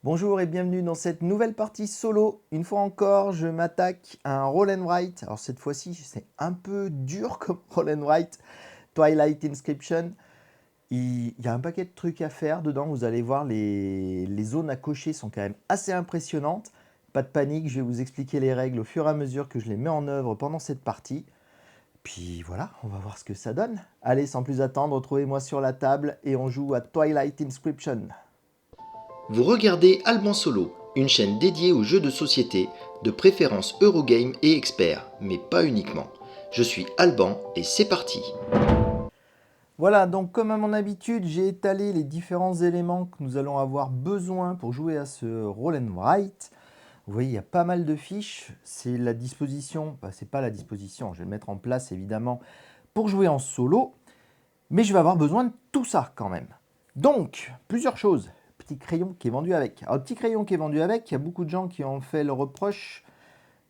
Bonjour et bienvenue dans cette nouvelle partie solo. Une fois encore, je m'attaque à un roll and write. Alors cette fois-ci, c'est un peu dur comme roll and write. Twilight Inscription. Il y a un paquet de trucs à faire dedans. Vous allez voir, les zones à cocher sont quand même assez impressionnantes. Pas de panique, je vais vous expliquer les règles au fur et à mesure que je les mets en œuvre pendant cette partie. Puis voilà, on va voir ce que ça donne. Allez, sans plus attendre, retrouvez-moi sur la table et on joue à Twilight Inscription. Vous regardez Alban Solo, une chaîne dédiée aux jeux de société, de préférence Eurogame et expert, mais pas uniquement. Je suis Alban et c'est parti. Voilà, donc comme à mon habitude, j'ai étalé les différents éléments que nous allons avoir besoin pour jouer à ce roll and write. Vous voyez, il y a pas mal de fiches. C'est la disposition, c'est pas la disposition, je vais le mettre en place évidemment pour jouer en solo, mais je vais avoir besoin de tout ça quand même. Donc, plusieurs choses. Petit crayon qui est vendu avec. Alors, le petit crayon qui est vendu avec, il y a beaucoup de gens qui ont fait le reproche.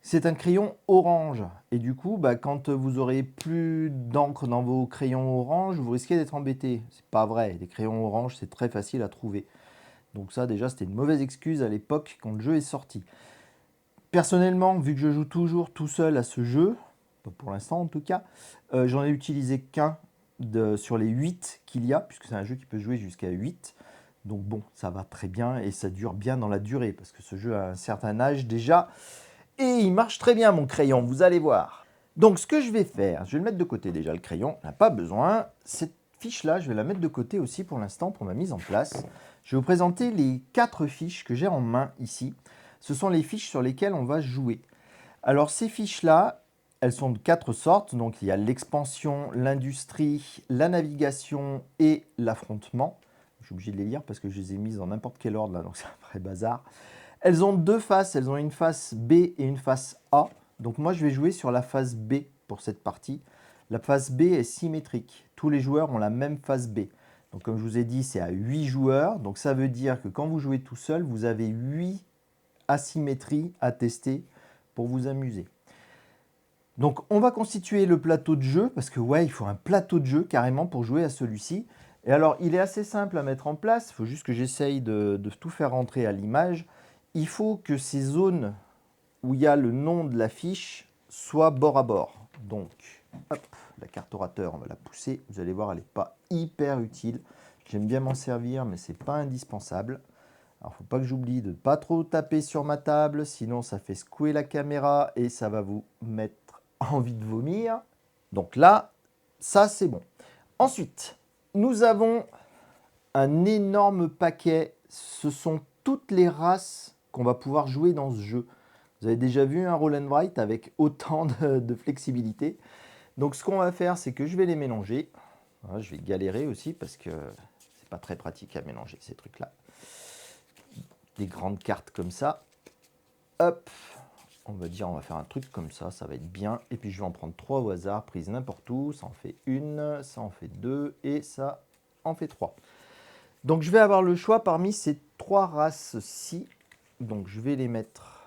C'est un crayon orange. Et du coup, quand vous aurez plus d'encre dans vos crayons orange, vous risquez d'être embêté. C'est pas vrai. Les crayons orange, c'est très facile à trouver. Donc ça, déjà, c'était une mauvaise excuse à l'époque quand le jeu est sorti. Personnellement, vu que je joue toujours tout seul à ce jeu, pour l'instant en tout cas, j'en ai utilisé qu'un sur les 8 qu'il y a, puisque c'est un jeu qui peut jouer jusqu'à 8. Donc bon, ça va très bien et ça dure bien dans la durée, parce que ce jeu a un certain âge déjà. Et il marche très bien mon crayon, vous allez voir. Donc ce que je vais faire, je vais le mettre de côté déjà le crayon, on n'a pas besoin. Cette fiche-là, je vais la mettre de côté aussi pour l'instant pour ma mise en place. Je vais vous présenter les 4 fiches que j'ai en main ici. Ce sont les fiches sur lesquelles on va jouer. Alors ces fiches-là, elles sont de 4 sortes. Donc il y a l'expansion, l'industrie, la navigation et l'affrontement. Je suis obligé de les lire parce que je les ai mises dans n'importe quel ordre là, donc c'est un vrai bazar. Elles ont deux faces, elles ont une face B et une face A. Donc moi je vais jouer sur la face B pour cette partie. La face B est symétrique. Tous les joueurs ont la même face B. Donc comme je vous ai dit, c'est à 8 joueurs. Donc ça veut dire que quand vous jouez tout seul, vous avez 8 asymétries à tester pour vous amuser. Donc on va constituer le plateau de jeu, parce que ouais, il faut un plateau de jeu carrément pour jouer à celui-ci. Et alors il est assez simple à mettre en place, il faut juste que j'essaye de tout faire rentrer à l'image. Il faut que ces zones où il y a le nom de la fiche soient bord à bord. Donc, hop, la carte orateur, on va la pousser. Vous allez voir, elle n'est pas hyper utile. J'aime bien m'en servir, mais ce n'est pas indispensable. Alors, il ne faut pas que j'oublie de ne pas trop taper sur ma table, sinon ça fait secouer la caméra et ça va vous mettre envie de vomir. Donc là, ça c'est bon. Ensuite, nous avons un énorme paquet. Ce sont toutes les races qu'on va pouvoir jouer dans ce jeu. Vous avez déjà vu un roll and write avec autant de flexibilité. Donc ce qu'on va faire, c'est que je vais les mélanger. Voilà, je vais galérer aussi parce que c'est pas très pratique à mélanger ces trucs-là. Des grandes cartes comme ça. Hop, on va dire, on va faire un truc comme ça va être bien. Et puis je vais en prendre 3 au hasard, prises n'importe où. Ça en fait une, ça en fait 2 et ça en fait 3. Donc je vais avoir le choix parmi ces 3 races-ci. Donc je vais les mettre.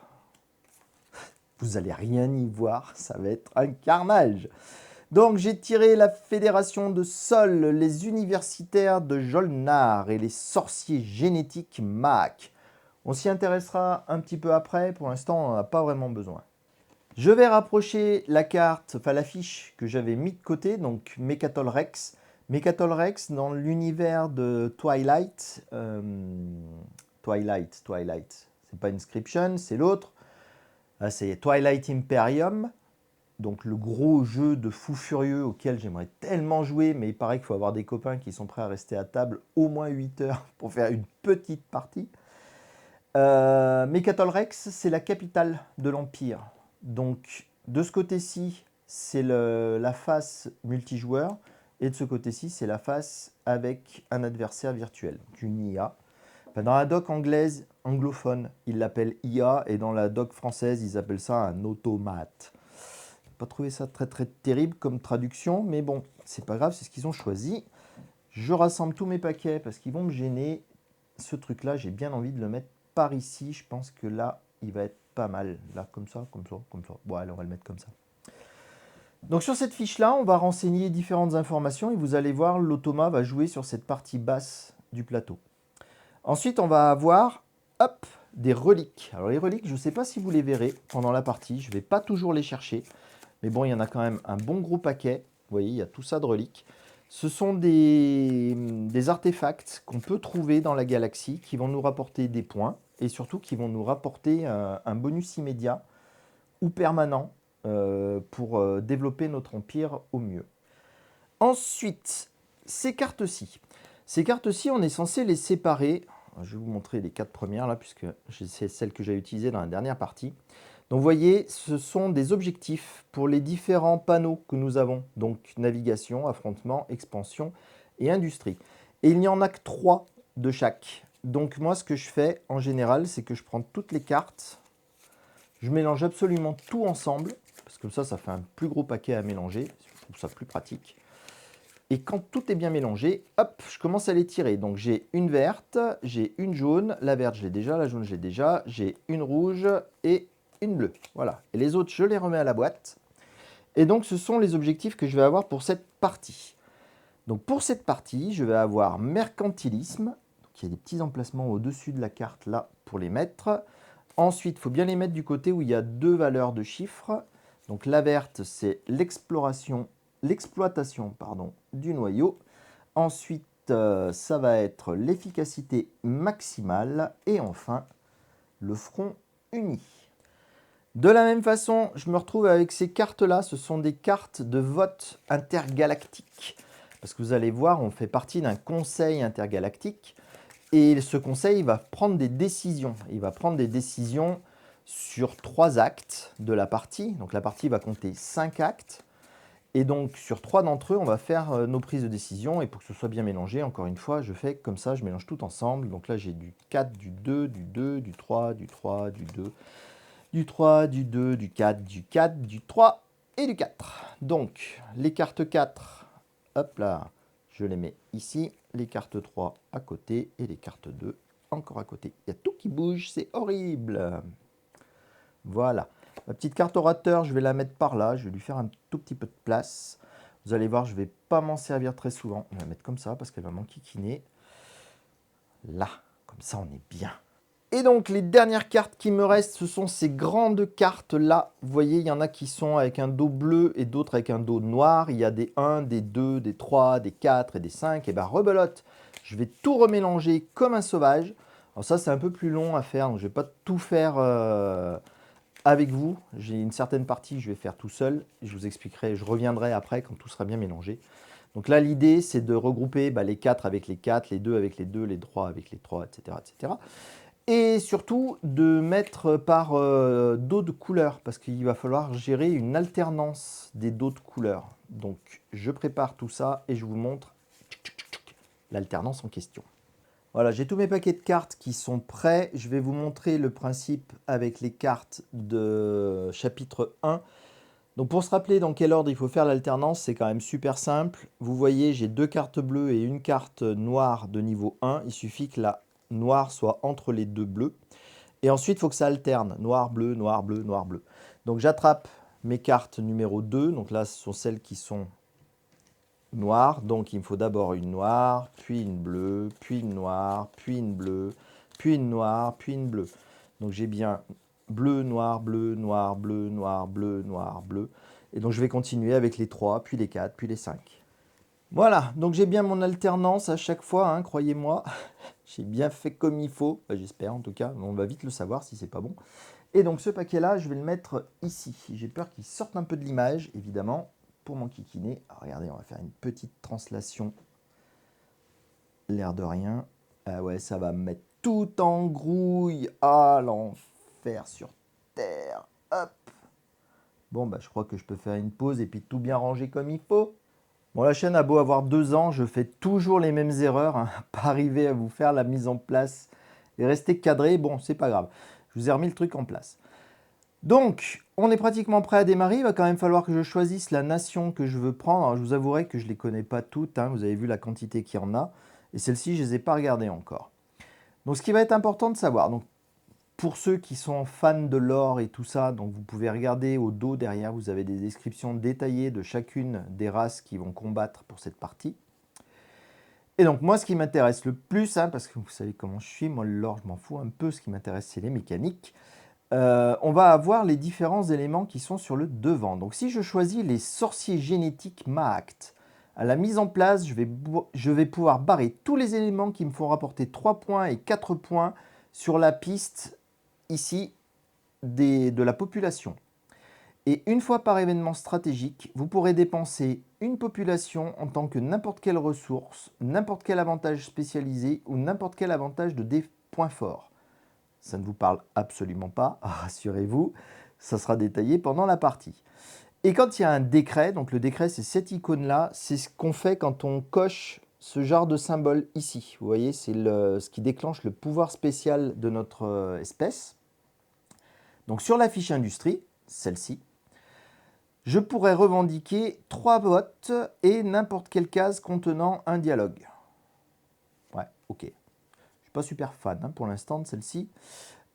Vous n'allez rien y voir, ça va être un carnage. Donc j'ai tiré la Fédération de Sol, les universitaires de Jolnar et les sorciers génétiques Mac. On s'y intéressera un petit peu après, pour l'instant on n'en a pas vraiment besoin. Je vais rapprocher la carte, enfin la fiche que j'avais mis de côté, donc Mechatol Rex. Mechatol Rex dans l'univers de Twilight. Twilight, c'est pas Inscription, c'est l'autre. C'est Twilight Imperium, donc le gros jeu de fou furieux auquel j'aimerais tellement jouer, mais il paraît qu'il faut avoir des copains qui sont prêts à rester à table au moins 8 heures pour faire une petite partie. Mechatol Rex, c'est la capitale de l'Empire. Donc de ce côté-ci, c'est la face multijoueur, et de ce côté-ci, c'est la face avec un adversaire virtuel, une IA. Dans la doc anglaise, anglophone, ils l'appellent IA, et dans la doc française, ils appellent ça un automate. Je n'ai pas trouvé ça très terrible comme traduction, mais bon, c'est pas grave, c'est ce qu'ils ont choisi. Je rassemble tous mes paquets parce qu'ils vont me gêner. Ce truc-là, j'ai bien envie de le mettre par ici. Je pense que là, il va être pas mal. Là, comme ça. Bon, allez, on va le mettre comme ça. Donc sur cette fiche-là, on va renseigner différentes informations et vous allez voir, l'automa va jouer sur cette partie basse du plateau. Ensuite, on va avoir hop, des reliques. Alors les reliques, je ne sais pas si vous les verrez pendant la partie, je ne vais pas toujours les chercher. Mais bon, il y en a quand même un bon gros paquet. Vous voyez, il y a tout ça de reliques. Ce sont des artefacts qu'on peut trouver dans la galaxie qui vont nous rapporter des points et surtout qui vont nous rapporter un bonus immédiat ou permanent pour développer notre empire au mieux. Ensuite, ces cartes-ci. Ces cartes-ci, on est censé les séparer. Je vais vous montrer les 4 premières là, puisque c'est celles que j'ai utilisées dans la dernière partie. Donc vous voyez, ce sont des objectifs pour les différents panneaux que nous avons. Donc navigation, affrontement, expansion et industrie. Et il n'y en a que 3 de chaque. Donc moi, ce que je fais en général, c'est que je prends toutes les cartes, je mélange absolument tout ensemble, parce que ça fait un plus gros paquet à mélanger. Je trouve ça plus pratique. Et quand tout est bien mélangé, hop, je commence à les tirer. Donc j'ai une verte, j'ai une jaune, la verte je l'ai déjà, la jaune je l'ai déjà, j'ai une rouge et une bleue. Voilà. Et les autres, je les remets à la boîte. Et donc ce sont les objectifs que je vais avoir pour cette partie. Donc pour cette partie, je vais avoir mercantilisme. Donc il y a des petits emplacements au-dessus de la carte là pour les mettre. Ensuite, il faut bien les mettre du côté où il y a 2 valeurs de chiffres. Donc la verte, c'est l'exploitation du noyau. Ensuite, ça va être l'efficacité maximale. Et enfin, le front uni. De la même façon, je me retrouve avec ces cartes-là. Ce sont des cartes de vote intergalactique. Parce que vous allez voir, on fait partie d'un conseil intergalactique. Et ce conseil va prendre des décisions. Il va prendre des décisions sur 3 actes de la partie. Donc la partie va compter 5 actes. Et donc sur 3 d'entre eux, on va faire nos prises de décision. Et pour que ce soit bien mélangé, encore une fois, je fais comme ça, je mélange tout ensemble. Donc là, j'ai du 4, du 2, du 2, du 3, du 3, du 2, du 3, du 2, du 4, du 4, du 3 et du 4. Donc les cartes 4, hop là, je les mets ici. Les cartes 3 à côté et les cartes 2 encore à côté. Il y a tout qui bouge, c'est horrible. Voilà. Ma petite carte orateur, je vais la mettre par là. Je vais lui faire un tout petit peu de place. Vous allez voir, je ne vais pas m'en servir très souvent. Je vais la mettre comme ça parce qu'elle va m'enquiquiner. Là, comme ça, on est bien. Et donc, les dernières cartes qui me restent, ce sont ces grandes cartes-là. Vous voyez, il y en a qui sont avec un dos bleu et d'autres avec un dos noir. Il y a des 1, des 2, des 3, des 4 et des 5. Et bien, rebelote, je vais tout remélanger comme un sauvage. Alors ça, c'est un peu plus long à faire, donc je ne vais pas tout faire avec vous. J'ai une certaine partie, je vais faire tout seul. Je vous expliquerai, je reviendrai après quand tout sera bien mélangé. Donc là, l'idée, c'est de regrouper les 4 avec les 4, les 2 avec les 2, les 3 avec les 3, etc. etc. Et surtout de mettre par dos de couleur, parce qu'il va falloir gérer une alternance des dos de couleur. Donc je prépare tout ça et je vous montre l'alternance en question. Voilà, j'ai tous mes paquets de cartes qui sont prêts. Je vais vous montrer le principe avec les cartes de chapitre 1. Donc pour se rappeler dans quel ordre il faut faire l'alternance, c'est quand même super simple. Vous voyez, j'ai 2 cartes bleues et une carte noire de niveau 1. Il suffit que la noire soit entre les 2 bleus. Et ensuite, il faut que ça alterne. Noir, bleu, noir, bleu, noir, bleu. Donc j'attrape mes cartes numéro 2. Donc là, ce sont celles qui sont noires. Donc il me faut d'abord une noire, puis une bleue, puis une noire, puis une bleue, puis une noire, puis une bleue. Donc j'ai bien bleu, noir, bleu, noir, bleu, noir, bleu, noir, bleu. Et donc je vais continuer avec les 3, puis les 4, puis les 5. Voilà, donc j'ai bien mon alternance à chaque fois, hein, croyez-moi. J'ai bien fait comme il faut, j'espère en tout cas, mais on va vite le savoir si c'est pas bon. Et donc ce paquet-là, je vais le mettre ici. J'ai peur qu'il sorte un peu de l'image, évidemment, pour m'enquiquiner. Alors regardez, on va faire une petite translation. L'air de rien. Ah ouais, ça va me mettre tout en grouille. Ah, l'enfer sur Terre. Hop. Bon, bah je crois que je peux faire une pause et puis tout bien ranger comme il faut. Bon, la chaîne a beau avoir 2 ans, je fais toujours les mêmes erreurs, hein, pas arriver à vous faire la mise en place et rester cadré, bon, c'est pas grave. Je vous ai remis le truc en place. Donc, on est pratiquement prêt à démarrer. Il va quand même falloir que je choisisse la nation que je veux prendre. Alors, je vous avouerai que je ne les connais pas toutes, hein, vous avez vu la quantité qu'il y en a. Et celles-ci, je ne les ai pas regardées encore. Donc, ce qui va être important de savoir, donc, pour ceux qui sont fans de lore et tout ça, donc vous pouvez regarder au dos derrière, vous avez des descriptions détaillées de chacune des races qui vont combattre pour cette partie. Et donc moi, ce qui m'intéresse le plus, hein, parce que vous savez comment je suis, moi le lore, je m'en fous un peu, ce qui m'intéresse, c'est les mécaniques. On va avoir les différents éléments qui sont sur le devant. Donc si je choisis les sorciers génétiques Mahact, à la mise en place, je vais pouvoir barrer tous les éléments qui me font rapporter 3 points et 4 points sur la piste, ici, de la population. Et une fois par événement stratégique, vous pourrez dépenser une population en tant que n'importe quelle ressource, n'importe quel avantage spécialisé ou n'importe quel avantage de des points forts. Ça ne vous parle absolument pas, rassurez-vous, ça sera détaillé pendant la partie. Et quand il y a un décret, donc le décret c'est cette icône-là, c'est ce qu'on fait quand on coche ce genre de symbole ici. Vous voyez, c'est ce qui déclenche le pouvoir spécial de notre espèce. Donc sur la fiche industrie, celle-ci, je pourrais revendiquer 3 votes et n'importe quelle case contenant un dialogue. Ouais, ok. Je ne suis pas super fan pour l'instant de celle-ci.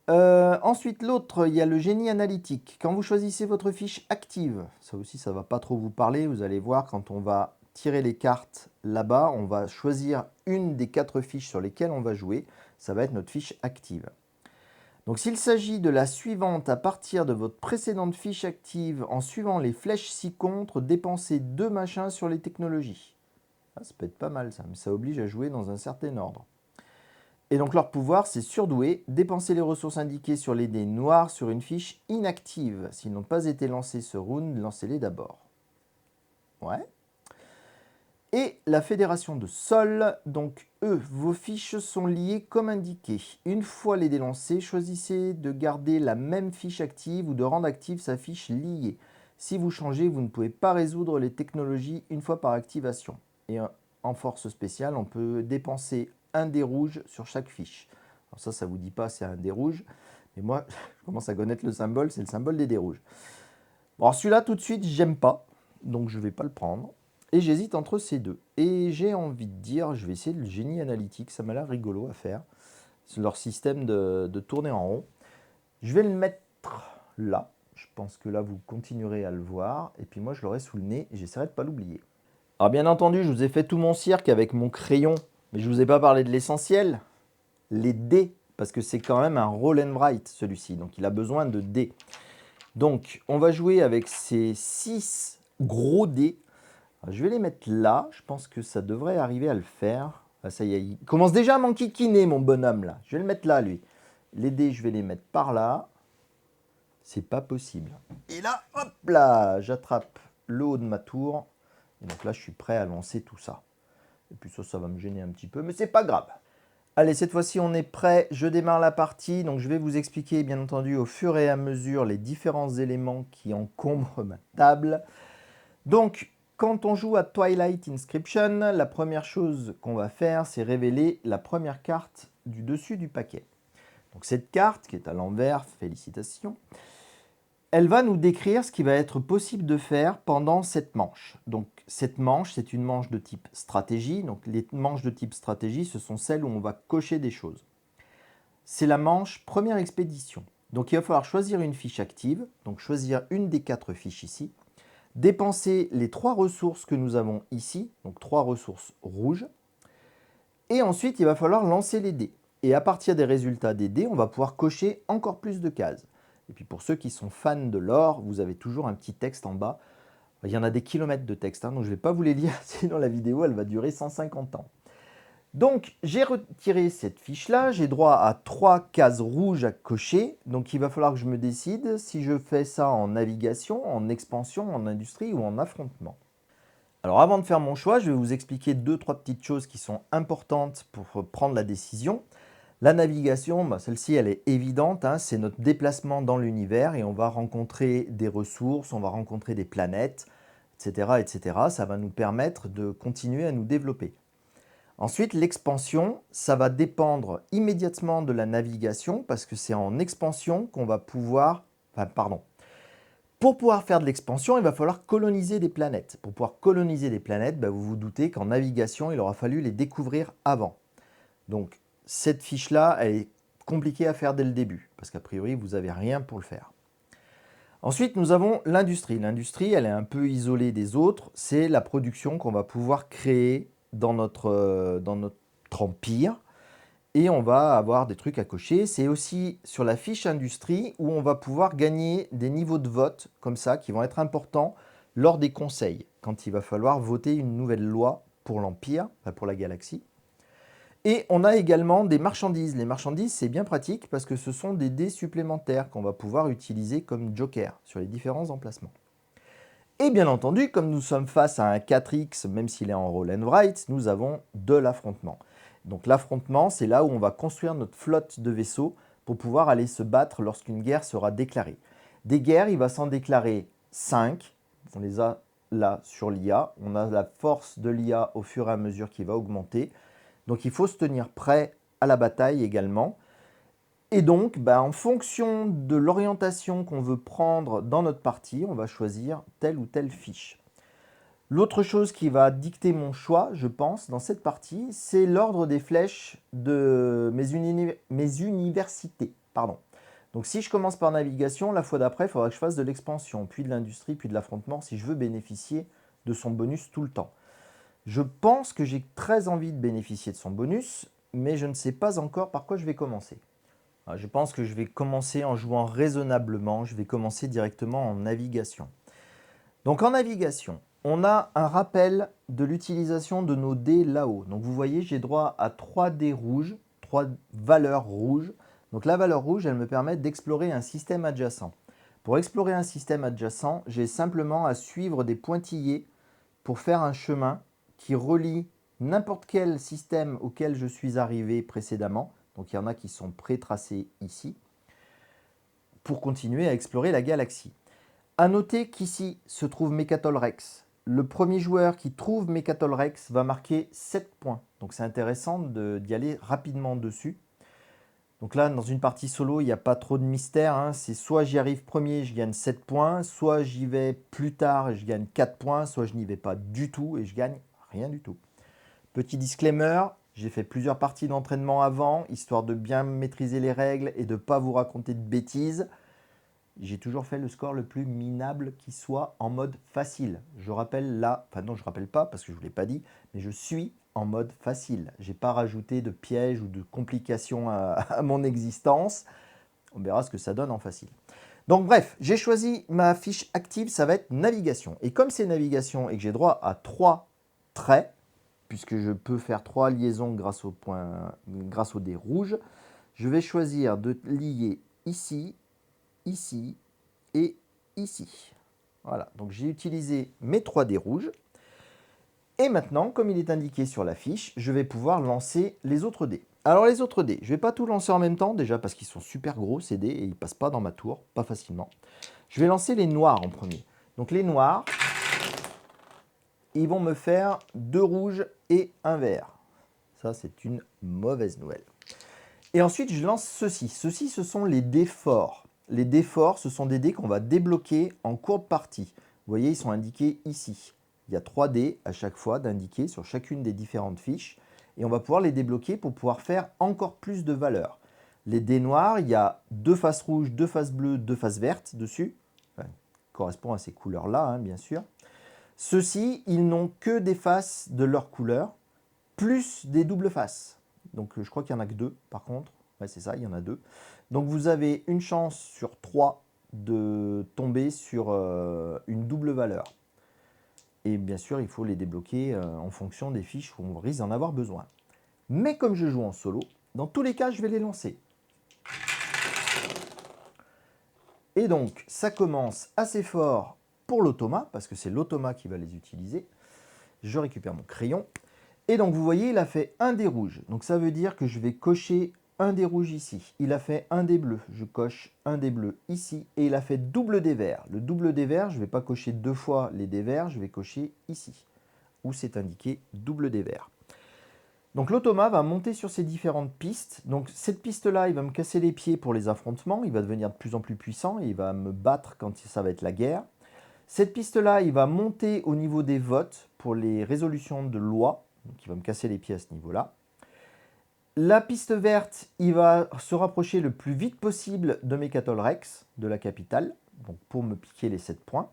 Ensuite, l'autre, il y a le génie analytique. Quand vous choisissez votre fiche active, ça aussi, ça ne va pas trop vous parler. Vous allez voir, quand on va tirer les cartes là-bas, on va choisir une des 4 fiches sur lesquelles on va jouer. Ça va être notre fiche active. Donc s'il s'agit de la suivante à partir de votre précédente fiche active, en suivant les flèches ci-contre, dépensez 2 machins sur les technologies. Ah, ça peut être pas mal ça, mais ça oblige à jouer dans un certain ordre. Et donc leur pouvoir, c'est surdoué, dépenser les ressources indiquées sur les dés noirs sur une fiche inactive. S'ils n'ont pas été lancés ce round, lancez-les d'abord. Ouais. Et la fédération de sol, donc eux, vos fiches sont liées comme indiqué. Une fois les dés lancés, choisissez de garder la même fiche active ou de rendre active sa fiche liée. Si vous changez, vous ne pouvez pas résoudre les technologies une fois par activation. Et en force spéciale, on peut dépenser un dé rouge sur chaque fiche. Alors ça ne vous dit pas c'est un dé rouge, mais moi, je commence à connaître le symbole, c'est le symbole des dés rouges. Bon, alors celui-là, tout de suite, j'aime pas, donc je ne vais pas le prendre. Et j'hésite entre ces deux. Et j'ai envie de dire, je vais essayer le génie analytique, ça m'a l'air rigolo à faire. C'est leur système de tourner en rond. Je vais le mettre là. Je pense que là, vous continuerez à le voir. Et puis moi, je l'aurai sous le nez et j'essaierai de ne pas l'oublier. Alors bien entendu, je vous ai fait tout mon cirque avec mon crayon, mais je ne vous ai pas parlé de l'essentiel, les dés, parce que c'est quand même un roll and write celui-ci, donc il a besoin de dés. Donc on va jouer avec ces 6 gros dés. Alors, je vais les mettre là, je pense que ça devrait arriver à le faire. Ah, ça y est, il commence déjà à m'enquiquiner mon bonhomme là. Je vais le mettre là lui. Les dés, je vais les mettre par là. C'est pas possible. Et là, hop là, j'attrape le haut de ma tour. Et donc là, je suis prêt à lancer tout ça. Et puis ça va me gêner un petit peu, mais c'est pas grave. Allez, cette fois-ci, on est prêt. Je démarre la partie. Donc je vais vous expliquer, bien entendu, au fur et à mesure, les différents éléments qui encombrent ma table. Donc, quand on joue à Twilight Inscription, la première chose qu'on va faire, c'est révéler la première carte du dessus du paquet. Donc cette carte, qui est à l'envers, félicitations, elle va nous décrire ce qui va être possible de faire pendant cette manche. Donc cette manche, c'est une manche de type stratégie. Donc les manches de type stratégie, ce sont celles où on va cocher des choses. C'est la manche première expédition. Donc il va falloir choisir une fiche active, donc choisir une des 4 fiches ici, dépenser les 3 ressources que nous avons ici, donc 3 ressources rouges, et ensuite il va falloir lancer les dés. Et à partir des résultats des dés, on va pouvoir cocher encore plus de cases. Et puis pour ceux qui sont fans de lore, vous avez toujours un petit texte en bas. Il y en a des kilomètres de texte, donc je ne vais pas vous les lire, sinon la vidéo elle va durer 150 ans. Donc j'ai retiré cette fiche-là, j'ai droit à 3 cases rouges à cocher, donc il va falloir que je me décide si je fais ça en navigation, en expansion, en industrie ou en affrontement. Alors avant de faire mon choix, je vais vous expliquer 2-3 petites choses qui sont importantes pour prendre la décision. La navigation, celle-ci elle est évidente, c'est notre déplacement dans l'univers et on va rencontrer des ressources, on va rencontrer des planètes, etc., etc. Ça va nous permettre de continuer à nous développer. Ensuite, l'expansion, ça va dépendre immédiatement de la navigation parce que c'est en expansion qu'on va pouvoir... Pour pouvoir faire de l'expansion, il va falloir coloniser des planètes. Pour pouvoir coloniser des planètes, vous vous doutez qu'en navigation, il aura fallu les découvrir avant. Donc, cette fiche-là, elle est compliquée à faire dès le début parce qu'a priori, vous n'avez rien pour le faire. Ensuite, nous avons l'industrie. L'industrie, elle est un peu isolée des autres. C'est la production qu'on va pouvoir créer dans notre empire. Et on va avoir des trucs à cocher. C'est aussi sur la fiche industrie où on va pouvoir gagner des niveaux de vote comme ça qui vont être importants lors des conseils, quand il va falloir voter une nouvelle loi pour l'Empire, pour la galaxie. Et on a également des marchandises. Les marchandises, c'est bien pratique parce que ce sont des dés supplémentaires qu'on va pouvoir utiliser comme joker sur les différents emplacements. Et bien entendu, comme nous sommes face à un 4X, même s'il est en roll and write, nous avons de l'affrontement. Donc l'affrontement, c'est là où on va construire notre flotte de vaisseaux pour pouvoir aller se battre lorsqu'une guerre sera déclarée. Des guerres, il va s'en déclarer 5. On les a là sur l'IA. On a la force de l'IA au fur et à mesure qui va augmenter. Donc il faut se tenir prêt à la bataille également. Et donc, en fonction de l'orientation qu'on veut prendre dans notre partie, on va choisir telle ou telle fiche. L'autre chose qui va dicter mon choix, je pense, dans cette partie, c'est l'ordre des flèches de mes universités. Pardon. Donc si je commence par navigation, la fois d'après, il faudra que je fasse de l'expansion, puis de l'industrie, puis de l'affrontement, si je veux bénéficier de son bonus tout le temps. Je pense que j'ai très envie de bénéficier de son bonus, mais je ne sais pas encore par quoi je vais commencer. Je pense que je vais commencer en jouant raisonnablement, je vais commencer directement en navigation. Donc en navigation, on a un rappel de l'utilisation de nos dés là-haut. Donc vous voyez, j'ai droit à 3 dés rouges, 3 valeurs rouges. Donc la valeur rouge, elle me permet d'explorer un système adjacent. Pour explorer un système adjacent, j'ai simplement à suivre des pointillés pour faire un chemin qui relie n'importe quel système auquel je suis arrivé précédemment. Donc il y en a qui sont pré-tracés ici, pour continuer à explorer la galaxie. A noter qu'ici se trouve Mechatol Rex. Le premier joueur qui trouve Mechatol Rex va marquer 7 points. Donc c'est intéressant d'y aller rapidement dessus. Donc là, dans une partie solo, il n'y a pas trop de mystère. C'est soit j'y arrive premier, je gagne 7 points, soit j'y vais plus tard et je gagne 4 points, soit je n'y vais pas du tout et je gagne rien du tout. Petit disclaimer, j'ai fait plusieurs parties d'entraînement avant, histoire de bien maîtriser les règles et de ne pas vous raconter de bêtises. J'ai toujours fait le score le plus minable qui soit en mode facile. Je rappelle là, enfin non, je ne rappelle pas parce que je ne vous l'ai pas dit, mais je suis en mode facile. Je n'ai pas rajouté de pièges ou de complications à mon existence. On verra ce que ça donne en facile. Donc bref, j'ai choisi ma fiche active, ça va être navigation. Et comme c'est navigation et que j'ai droit à 3 traits, puisque je peux faire 3 liaisons grâce au dé rouge, je vais choisir de lier ici, ici et ici. Voilà, donc j'ai utilisé mes 3 dés rouges. Et maintenant, comme il est indiqué sur la fiche, je vais pouvoir lancer les autres dés. Alors les autres dés, je ne vais pas tout lancer en même temps, déjà parce qu'ils sont super gros ces dés et ils ne passent pas dans ma tour, pas facilement. Je vais lancer les noirs en premier. Donc les noirs, ils vont me faire 2 rouges et 1 vert. Ça, c'est une mauvaise nouvelle. Et ensuite, je lance ceci. Ceux-ci, ce sont les dés forts. Les dés forts, ce sont des dés qu'on va débloquer en cours de partie. Vous voyez, ils sont indiqués ici. Il y a 3 dés à chaque fois d'indiquer sur chacune des différentes fiches. Et on va pouvoir les débloquer pour pouvoir faire encore plus de valeur. Les dés noirs, il y a 2 faces rouges, 2 faces bleues, 2 faces vertes dessus. Enfin, correspond à ces couleurs-là, bien sûr. Ceux-ci, ils n'ont que des faces de leur couleur, plus des doubles faces. Donc je crois qu'il n'y en a que 2 par contre. Ouais, c'est ça, il y en a 2. Donc vous avez une chance sur 3 de tomber sur une double valeur. Et bien sûr, il faut les débloquer en fonction des fiches où on risque d'en avoir besoin. Mais comme je joue en solo, dans tous les cas, je vais les lancer. Et donc, ça commence assez fort pour l'automa, parce que c'est l'automa qui va les utiliser. Je récupère mon crayon. Et donc, vous voyez, il a fait un dé rouge. Donc, ça veut dire que je vais cocher un dé rouge ici. Il a fait un dé bleu. Je coche un dé bleu ici. Et il a fait double dé vert. Le double dé vert, je ne vais pas cocher 2 fois les dés verts. Je vais cocher ici, où c'est indiqué double dé vert. Donc, l'automa va monter sur ces différentes pistes. Donc, cette piste-là, il va me casser les pieds pour les affrontements. Il va devenir de plus en plus puissant. Et il va me battre quand ça va être la guerre. Cette piste-là, il va monter au niveau des votes pour les résolutions de loi. Donc il va me casser les pieds à ce niveau-là. La piste verte, il va se rapprocher le plus vite possible de Mechatol Rex, de la capitale, donc pour me piquer les 7 points.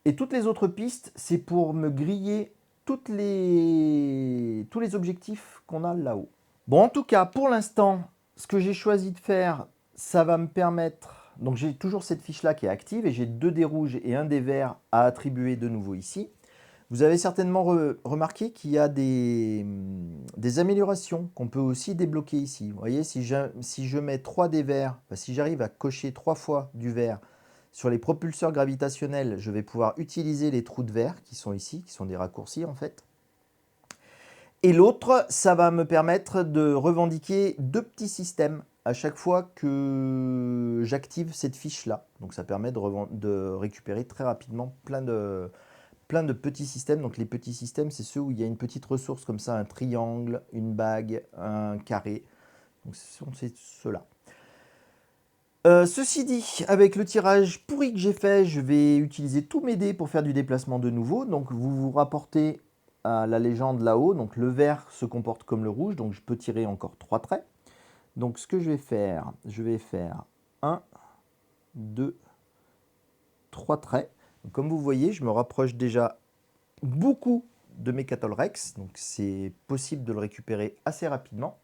Et toutes les autres pistes, c'est pour me griller tous les objectifs qu'on a là-haut. Bon, en tout cas, pour l'instant, ce que j'ai choisi de faire, ça va me permettre... Donc j'ai toujours cette fiche-là qui est active et j'ai 2 dés rouges et 1 dé vert à attribuer de nouveau ici. Vous avez certainement remarqué qu'il y a des améliorations qu'on peut aussi débloquer ici. Vous voyez, si je mets 3 dés verts, si j'arrive à cocher 3 fois du vert sur les propulseurs gravitationnels, je vais pouvoir utiliser les trous de verre qui sont ici, qui sont des raccourcis en fait. Et l'autre, ça va me permettre de revendiquer 2 petits systèmes à chaque fois que j'active cette fiche-là. Donc ça permet de récupérer très rapidement plein de petits systèmes. Donc les petits systèmes, c'est ceux où il y a une petite ressource comme ça, un triangle, une bague, un carré. Donc ce sont ceux-là. Ceci dit, avec le tirage pourri que j'ai fait, je vais utiliser tous mes dés pour faire du déplacement de nouveau. Donc vous vous rapportez à la légende là-haut. Donc le vert se comporte comme le rouge, donc je peux tirer encore 3 traits. Donc ce que je vais faire 1, 2, 3 traits. Donc, comme vous voyez, je me rapproche déjà beaucoup de mes Mecatol Rex, donc c'est possible de le récupérer assez rapidement.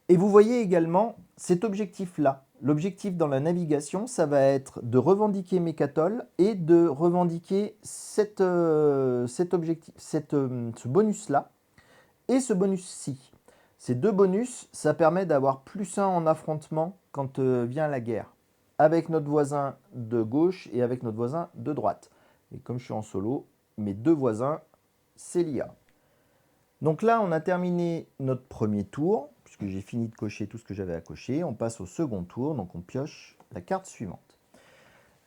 Et vous voyez également cet objectif-là. L'objectif dans la navigation, ça va être de revendiquer Mecatol et de revendiquer ce bonus-là et ce bonus-ci. Ces 2 bonus, ça permet d'avoir +1 en affrontement quand vient la guerre, avec notre voisin de gauche et avec notre voisin de droite. Et comme je suis en solo, mes 2 voisins, c'est l'IA. Donc là, on a terminé notre premier tour, puisque j'ai fini de cocher tout ce que j'avais à cocher. On passe au second tour, donc on pioche la carte suivante.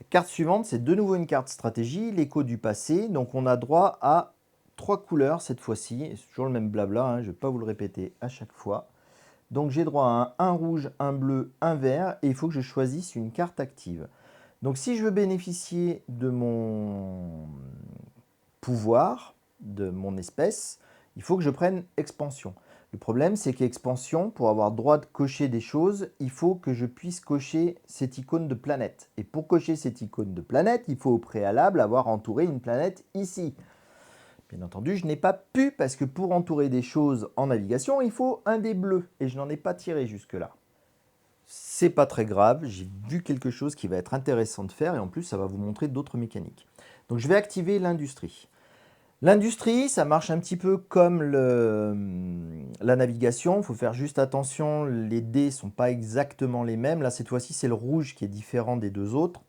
La carte suivante, c'est de nouveau une carte stratégie, l'écho du passé. Donc on a droit à 3 couleurs cette fois-ci. C'est toujours le même blabla, hein, je ne vais pas vous le répéter à chaque fois. Donc j'ai droit à un rouge, un bleu, un vert, et il faut que je choisisse une carte active. Donc si je veux bénéficier de mon pouvoir, de mon espèce, il faut que je prenne expansion. Le problème, c'est qu'expansion, pour avoir droit de cocher des choses, il faut que je puisse cocher cette icône de planète. Et pour cocher cette icône de planète, il faut au préalable avoir entouré une planète ici. Bien entendu, je n'ai pas pu, parce que pour entourer des choses en navigation, il faut un dé bleu. Et je n'en ai pas tiré jusque-là. C'est pas très grave, j'ai vu quelque chose qui va être intéressant de faire, et en plus, ça va vous montrer d'autres mécaniques. Donc je vais activer l'industrie. L'industrie, ça marche un petit peu comme la navigation. Il faut faire juste attention, les dés ne sont pas exactement les mêmes. Là, cette fois-ci, c'est le rouge qui est différent des 2 autres.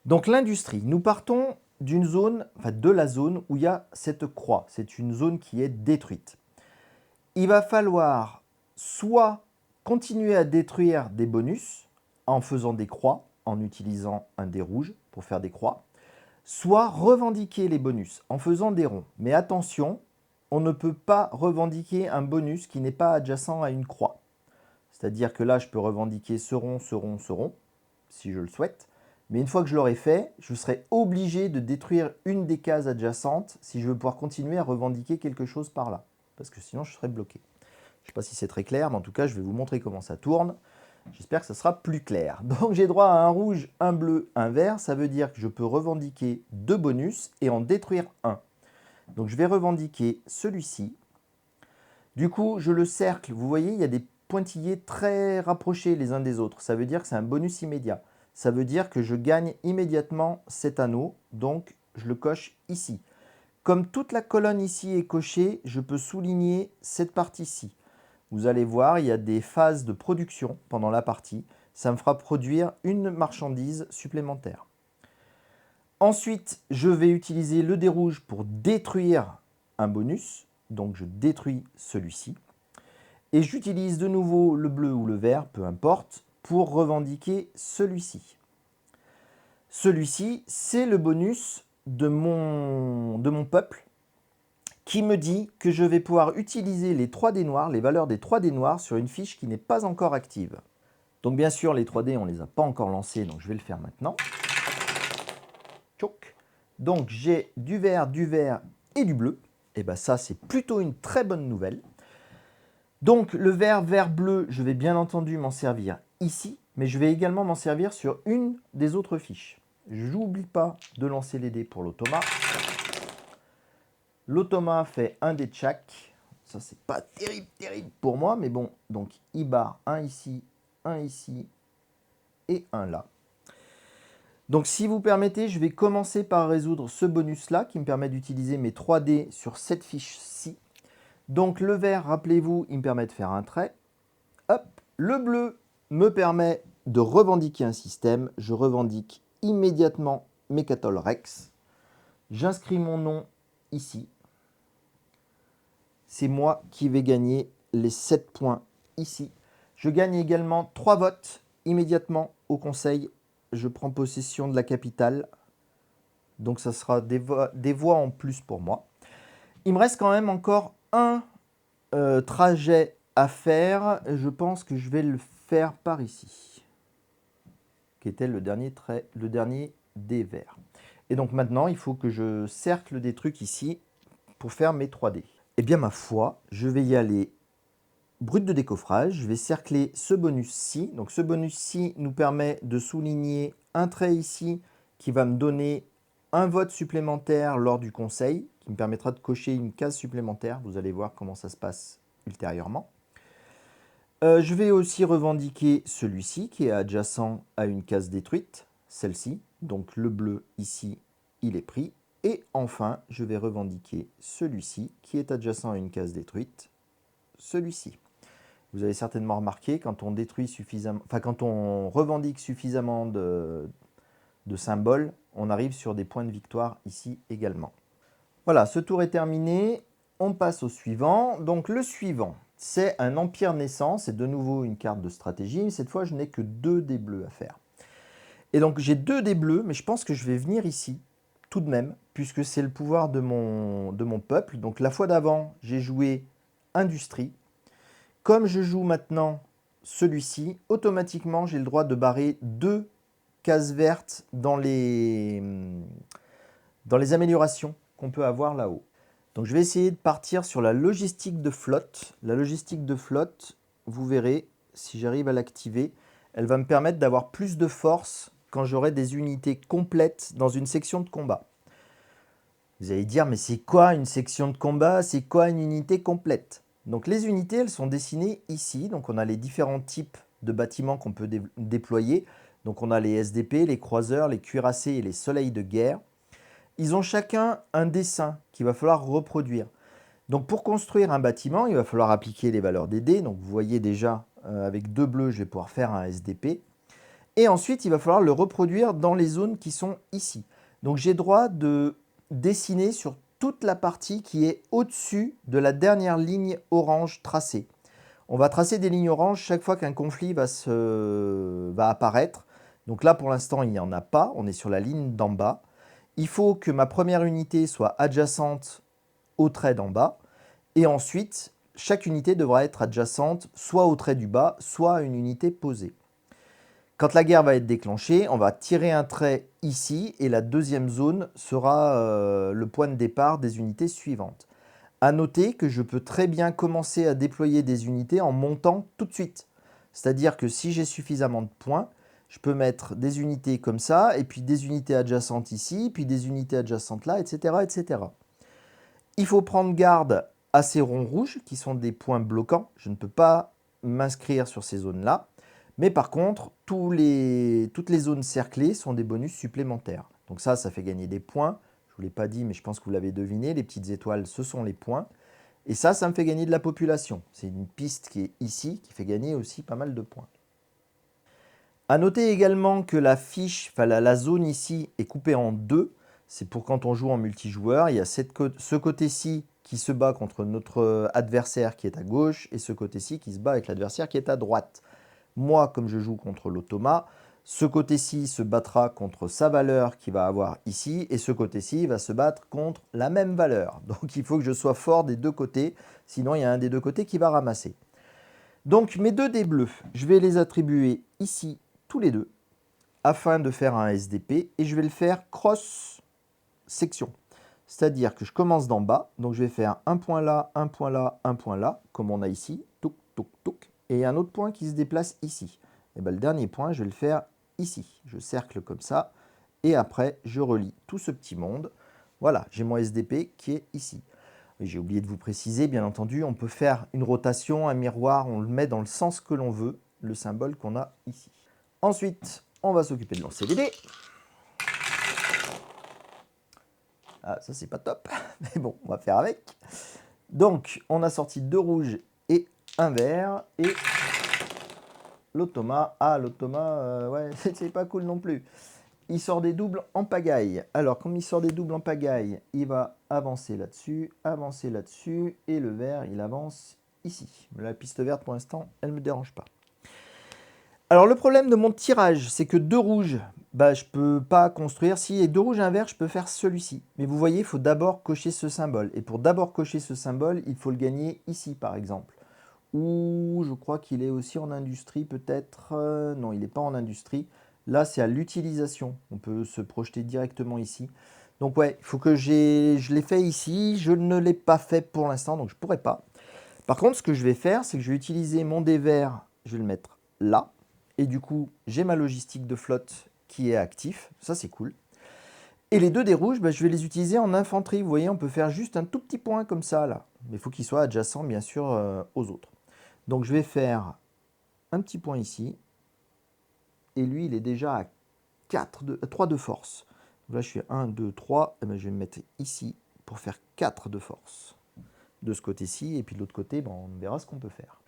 Donc l'industrie, nous partons d'une zone, enfin de la zone où il y a cette croix. C'est une zone qui est détruite. Il va falloir soit continuer à détruire des bonus en faisant des croix, en utilisant un dé rouge pour faire des croix, soit revendiquer les bonus en faisant des ronds. Mais attention, on ne peut pas revendiquer un bonus qui n'est pas adjacent à une croix. C'est-à-dire que là, je peux revendiquer ce rond, ce rond, ce rond, si je le souhaite. Mais une fois que je l'aurai fait, je serai obligé de détruire une des cases adjacentes si je veux pouvoir continuer à revendiquer quelque chose par là. Parce que sinon, je serai bloqué. Je ne sais pas si c'est très clair, mais en tout cas, je vais vous montrer comment ça tourne. J'espère que ça sera plus clair. Donc j'ai droit à un rouge, un bleu, un vert. Ça veut dire que je peux revendiquer 2 bonus et en détruire un. Donc je vais revendiquer celui-ci. Du coup, je le cercle. Vous voyez, il y a des pointillés très rapprochés les uns des autres. Ça veut dire que c'est un bonus immédiat. Ça veut dire que je gagne immédiatement cet anneau. Donc je le coche ici. Comme toute la colonne ici est cochée, je peux souligner cette partie-ci. Vous allez voir, il y a des phases de production pendant la partie. Ça me fera produire une marchandise supplémentaire. Ensuite, je vais utiliser le dé rouge pour détruire un bonus. Donc je détruis celui-ci. Et j'utilise de nouveau le bleu ou le vert, peu importe, pour revendiquer celui-ci. Celui-ci, c'est le bonus de mon peuple, qui me dit que je vais pouvoir utiliser les 3 dés noirs, les valeurs des 3 dés noirs sur une fiche qui n'est pas encore active. Donc bien sûr, les 3 dés, on ne les a pas encore lancés, donc je vais le faire maintenant. Tchouk. Donc j'ai du vert et du bleu. Et bien ça, c'est plutôt une très bonne nouvelle. Donc le vert, bleu, je vais bien entendu m'en servir ici, mais je vais également m'en servir sur une des autres fiches. J'oublie pas de lancer les dés pour l'automa. L'automa fait un dé de chaque. Ça, c'est pas terrible pour moi, mais bon. Donc, il barre un ici et un là. Donc, si vous permettez, je vais commencer par résoudre ce bonus-là qui me permet d'utiliser mes 3 dés sur cette fiche-ci. Donc, le vert, rappelez-vous, il me permet de faire un trait. Hop, le bleu me permet de revendiquer un système. Je revendique immédiatement Mecatol Rex. J'inscris mon nom ici. C'est moi qui vais gagner les 7 points ici. Je gagne également 3 votes immédiatement au conseil. Je prends possession de la capitale. Donc ça sera des voix en plus pour moi. Il me reste quand même encore un trajet à faire. Je pense que je vais le faire par ici. Qui était le dernier dé vert. Et donc maintenant, il faut que je cercle des trucs ici pour faire mes 3D. Eh bien ma foi, je vais y aller brut de décoffrage. Je vais cercler ce bonus-ci. Donc ce bonus-ci nous permet de souligner un trait ici qui va me donner un vote supplémentaire lors du conseil, qui me permettra de cocher une case supplémentaire. Vous allez voir comment ça se passe ultérieurement. Je vais aussi revendiquer celui-ci qui est adjacent à une case détruite, celle-ci. Donc le bleu ici, il est pris. Et enfin, je vais revendiquer celui-ci qui est adjacent à une case détruite, celui-ci. Vous avez certainement remarqué, quand on détruit suffisamment, enfin quand on revendique suffisamment de symboles, on arrive sur des points de victoire ici également. Voilà, ce tour est terminé. On passe au suivant. Donc le suivant, c'est un empire naissant. C'est de nouveau une carte de stratégie, mais cette fois, je n'ai que 2 dés bleus à faire. Et donc j'ai 2 dés bleus, mais je pense que je vais venir ici, tout de même, puisque c'est le pouvoir de mon peuple. Donc la fois d'avant, j'ai joué Industrie. Comme je joue maintenant celui-ci, automatiquement, j'ai le droit de barrer 2 cases vertes dans les améliorations qu'on peut avoir là-haut. Donc je vais essayer de partir sur la logistique de flotte. La logistique de flotte, vous verrez, si j'arrive à l'activer, elle va me permettre d'avoir plus de force quand j'aurai des unités complètes dans une section de combat. Vous allez dire, mais c'est quoi une section de combat? C'est quoi une unité complète? Donc les unités, elles sont dessinées ici. Donc on a les différents types de bâtiments qu'on peut déployer. Donc on a les SDP, les croiseurs, les cuirassés et les soleils de guerre. Ils ont chacun un dessin qu'il va falloir reproduire. Donc pour construire un bâtiment, il va falloir appliquer les valeurs des dés. Donc vous voyez déjà, avec 2 bleus, je vais pouvoir faire un SDP. Et ensuite, il va falloir le reproduire dans les zones qui sont ici. Donc j'ai droit de dessiner sur toute la partie qui est au-dessus de la dernière ligne orange tracée. On va tracer des lignes oranges chaque fois qu'un conflit va apparaître. Donc là, pour l'instant, il n'y en a pas. On est sur la ligne d'en bas. Il faut que ma première unité soit adjacente au trait d'en bas. Et ensuite, chaque unité devra être adjacente soit au trait du bas, soit à une unité posée. Quand la guerre va être déclenchée, on va tirer un trait ici et la deuxième zone sera le point de départ des unités suivantes. A noter que je peux très bien commencer à déployer des unités en montant tout de suite. C'est-à-dire que si j'ai suffisamment de points, je peux mettre des unités comme ça, et puis des unités adjacentes ici, puis des unités adjacentes là, etc., etc. Il faut prendre garde à ces ronds rouges qui sont des points bloquants. Je ne peux pas m'inscrire sur ces zones-là. Mais par contre, toutes les zones cerclées sont des bonus supplémentaires. Donc ça fait gagner des points. Je ne vous l'ai pas dit, mais je pense que vous l'avez deviné. Les petites étoiles, ce sont les points. Et ça me fait gagner de la population. C'est une piste qui est ici, qui fait gagner aussi pas mal de points. A noter également que la fiche, enfin la zone ici est coupée en 2. C'est pour quand on joue en multijoueur. Il y a ce côté-ci qui se bat contre notre adversaire qui est à gauche et ce côté-ci qui se bat avec l'adversaire qui est à droite. Moi, comme je joue contre l'automa, ce côté-ci se battra contre sa valeur qu'il va avoir ici et ce côté-ci va se battre contre la même valeur. Donc il faut que je sois fort des deux côtés, sinon il y a un des deux côtés qui va ramasser. Donc mes 2 dés bleus, je vais les attribuer ici tous les deux afin de faire un SDP et je vais le faire cross section. C'est-à-dire que je commence d'en bas, donc je vais faire un point là, un point là, un point là, comme on a ici, touc, touc, touc, et un autre point qui se déplace ici. Et bien, le dernier point, je vais le faire ici. Je cercle comme ça, et après, je relie tout ce petit monde. Voilà, j'ai mon SDP qui est ici. Et j'ai oublié de vous préciser, bien entendu, on peut faire une rotation, un miroir, on le met dans le sens que l'on veut, le symbole qu'on a ici. Ensuite, on va s'occuper de lancer les dés. Ah, ça c'est pas top, mais bon, on va faire avec. Donc, on a sorti 2 rouges et un vert, et l'automa, ouais, c'est pas cool non plus. Il sort des doubles en pagaille. Alors, comme il sort des doubles en pagaille, il va avancer là-dessus, et le vert, il avance ici. Mais la piste verte, pour l'instant, elle ne me dérange pas. Alors, le problème de mon tirage, c'est que 2 rouges, bah, je ne peux pas construire. S'il y a 2 rouges et un vert, je peux faire celui-ci. Mais vous voyez, il faut d'abord cocher ce symbole. Et pour d'abord cocher ce symbole, il faut le gagner ici, par exemple. Ou je crois qu'il est aussi en industrie, peut-être. Non, il n'est pas en industrie. Là, c'est à l'utilisation. On peut se projeter directement ici. Donc ouais, il faut que je l'ai fait ici. Je ne l'ai pas fait pour l'instant, donc je ne pourrais pas. Par contre, ce que je vais faire, c'est que je vais utiliser mon dé vert. Je vais le mettre là. Et du coup, j'ai ma logistique de flotte qui est actif. Ça, c'est cool. Et les 2 dés rouges, bah, je vais les utiliser en infanterie. Vous voyez, on peut faire juste un tout petit point comme ça, là. Mais il faut qu'il soit adjacent, bien sûr, aux autres. Donc, je vais faire un petit point ici. Et lui, il est déjà à 3 de force. Donc là, je suis 1, 2, 3. Et bien, je vais me mettre ici pour faire 4 de force. De ce côté-ci. Et puis de l'autre côté, ben, on verra ce qu'on peut faire.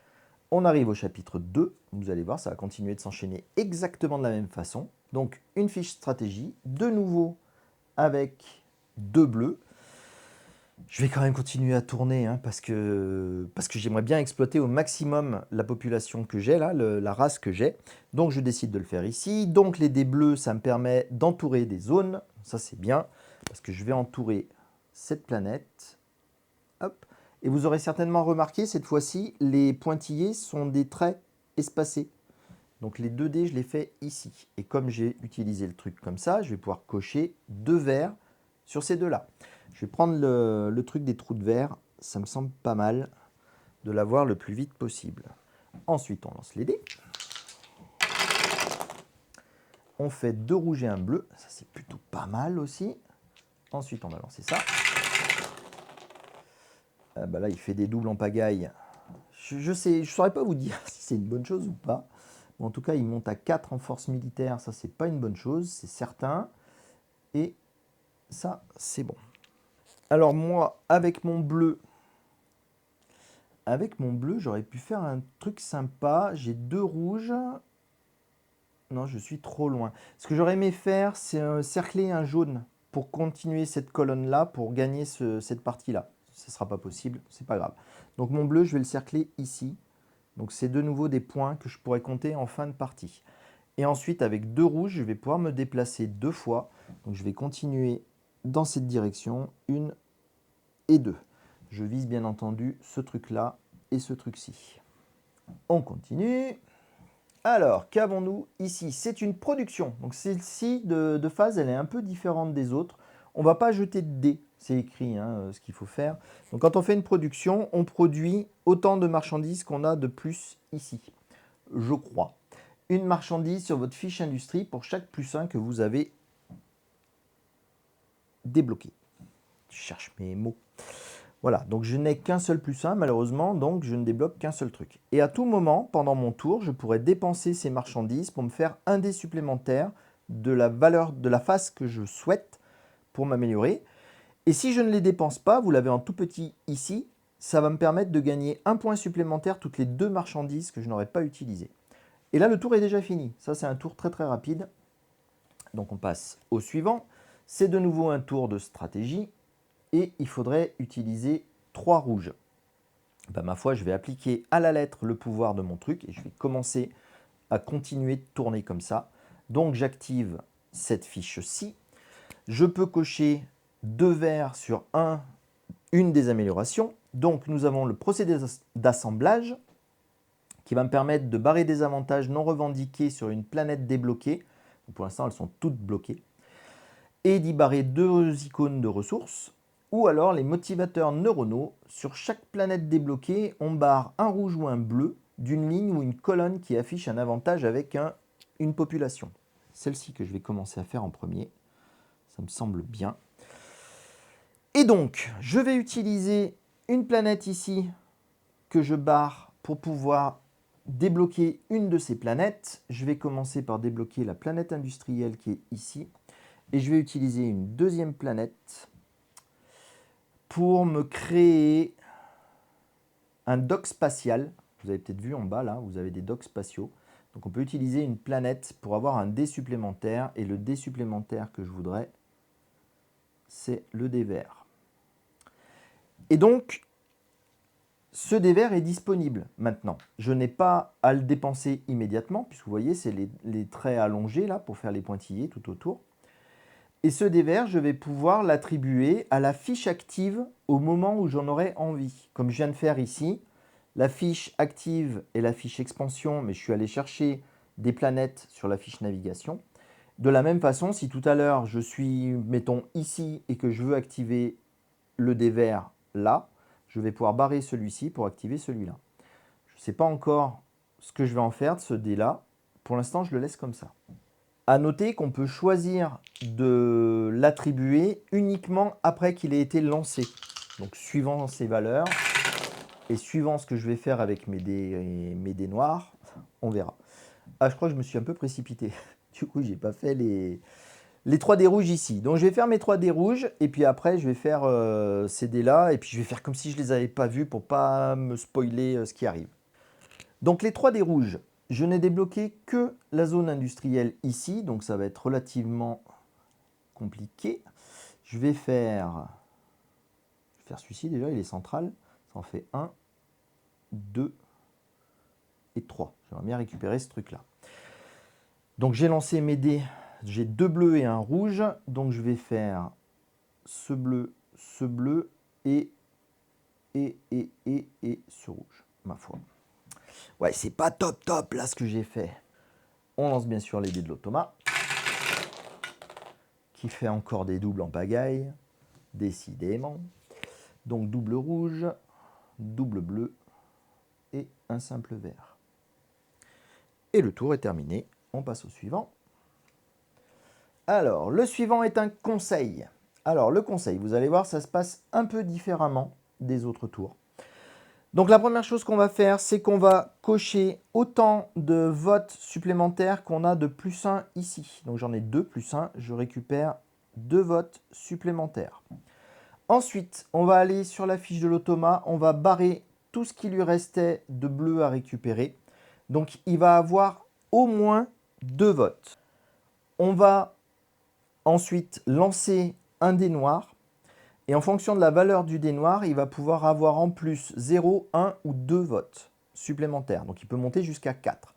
On arrive au chapitre 2. Vous allez voir, ça va continuer de s'enchaîner exactement de la même façon. Donc, une fiche stratégie. De nouveau, avec 2 bleus. Je vais quand même continuer à tourner hein, parce que j'aimerais bien exploiter au maximum la population que j'ai, là, la race que j'ai. Donc je décide de le faire ici. Donc les dés bleus, ça me permet d'entourer des zones. Ça c'est bien parce que je vais entourer cette planète. Hop. Et vous aurez certainement remarqué, cette fois-ci, les pointillés sont des traits espacés. Donc les 2 dés, je les fais ici. Et comme j'ai utilisé le truc comme ça, je vais pouvoir cocher 2 verts sur ces 2-là. Je vais prendre le truc des trous de verre. Ça me semble pas mal de l'avoir le plus vite possible. Ensuite, on lance les dés. On fait 2 rouges et un bleu. Ça, c'est plutôt pas mal aussi. Ensuite, on va lancer ça. Bah là, il fait des doubles en pagaille. Je saurais pas vous dire si c'est une bonne chose ou pas. En tout cas, il monte à 4 en force militaire. Ça, c'est pas une bonne chose, c'est certain. Et ça, c'est bon. Alors moi, avec mon bleu, j'aurais pu faire un truc sympa. J'ai 2 rouges. Non, je suis trop loin. Ce que j'aurais aimé faire, c'est cercler un jaune pour continuer cette colonne-là, pour gagner cette partie-là. Ce ne sera pas possible, c'est pas grave. Donc mon bleu, je vais le cercler ici. Donc c'est de nouveau des points que je pourrais compter en fin de partie. Et ensuite, avec 2 rouges, je vais pouvoir me déplacer 2 fois. Donc je vais continuer dans cette direction, 1 et 2. Je vise bien entendu ce truc-là et ce truc-ci. On continue. Alors, qu'avons-nous ici? C'est une production. Donc celle-ci de phase, elle est un peu différente des autres. On ne va pas jeter de dés, c'est écrit ce qu'il faut faire. Donc quand on fait une production, on produit autant de marchandises qu'on a de plus ici, je crois. Une marchandise sur votre fiche industrie pour chaque +1 que vous avez débloqué. Je cherche mes mots. Voilà, donc je n'ai qu'un seul +1 malheureusement, donc je ne débloque qu'un seul truc. Et à tout moment, pendant mon tour, je pourrais dépenser ces marchandises pour me faire un dé supplémentaire de la valeur de la face que je souhaite pour m'améliorer. Et si je ne les dépense pas, vous l'avez en tout petit ici, ça va me permettre de gagner un point supplémentaire toutes les 2 marchandises que je n'aurais pas utilisées. Et là, le tour est déjà fini. Ça, c'est un tour très très rapide. Donc on passe au suivant. C'est de nouveau un tour de stratégie. Et il faudrait utiliser 3 rouges. Ben, ma foi, je vais appliquer à la lettre le pouvoir de mon truc et je vais commencer à continuer de tourner comme ça. Donc j'active cette fiche-ci. Je peux cocher 2 verts sur une des améliorations. Donc nous avons le procédé d'assemblage qui va me permettre de barrer des avantages non revendiqués sur une planète débloquée. Pour l'instant, elles sont toutes bloquées. Et d'y barrer 2 icônes de ressources. Ou alors les motivateurs neuronaux. Sur chaque planète débloquée, on barre un rouge ou un bleu d'une ligne ou une colonne qui affiche un avantage avec une population. Celle-ci que je vais commencer à faire en premier. Ça me semble bien. Et donc, je vais utiliser une planète ici que je barre pour pouvoir débloquer une de ces planètes. Je vais commencer par débloquer la planète industrielle qui est ici. Et je vais utiliser une deuxième planète pour me créer un dock spatial. Vous avez peut-être vu en bas, là, vous avez des docks spatiaux. Donc on peut utiliser une planète pour avoir un dé supplémentaire. Et le dé supplémentaire que je voudrais, c'est le dé vert. Et donc, ce dé vert est disponible maintenant. Je n'ai pas à le dépenser immédiatement, puisque vous voyez, c'est les traits allongés là pour faire les pointillés tout autour. Et ce dé vert, je vais pouvoir l'attribuer à la fiche active au moment où j'en aurai envie. Comme je viens de faire ici, la fiche active et la fiche expansion, mais je suis allé chercher des planètes sur la fiche navigation. De la même façon, si tout à l'heure je suis, mettons, ici et que je veux activer le dé vert là, je vais pouvoir barrer celui-ci pour activer celui-là. Je ne sais pas encore ce que je vais en faire de ce dé-là. Pour l'instant, je le laisse comme ça. À noter qu'on peut choisir de l'attribuer uniquement après qu'il ait été lancé. Donc, suivant ses valeurs et suivant ce que je vais faire avec mes dés noirs, on verra. Ah, je crois que je me suis un peu précipité. Du coup, j'ai pas fait les 3 dés rouges ici. Donc je vais faire mes 3 dés rouges et puis après je vais faire ces dés là et puis je vais faire comme si je ne les avais pas vus pour pas me spoiler ce qui arrive. Donc les 3 dés rouges, je n'ai débloqué que la zone industrielle ici, donc ça va être relativement compliqué. Je vais faire celui-ci déjà, il est central. Ça en fait 1, 2 et 3. J'aimerais bien récupérer ce truc là. Donc j'ai lancé mes dés. J'ai 2 bleus et un rouge, donc je vais faire ce bleu et ce rouge, ma foi. Ouais, c'est pas top là ce que j'ai fait. On lance bien sûr les dés de l'automa, qui fait encore des doubles en pagaille, décidément. Donc double rouge, double bleu et un simple vert. Et le tour est terminé, on passe au suivant. Alors, le suivant est un conseil. Alors, le conseil, vous allez voir, ça se passe un peu différemment des autres tours. Donc, la première chose qu'on va faire, c'est qu'on va cocher autant de votes supplémentaires qu'on a de +1 ici. Donc, j'en ai 2 +1, je récupère 2 votes supplémentaires. Ensuite, on va aller sur la fiche de l'automa, on va barrer tout ce qui lui restait de bleu à récupérer. Donc, il va avoir au moins 2 votes. On va ensuite lancer un dé noir et en fonction de la valeur du dé noir, il va pouvoir avoir en plus 0, 1 ou 2 votes supplémentaires. Donc il peut monter jusqu'à 4.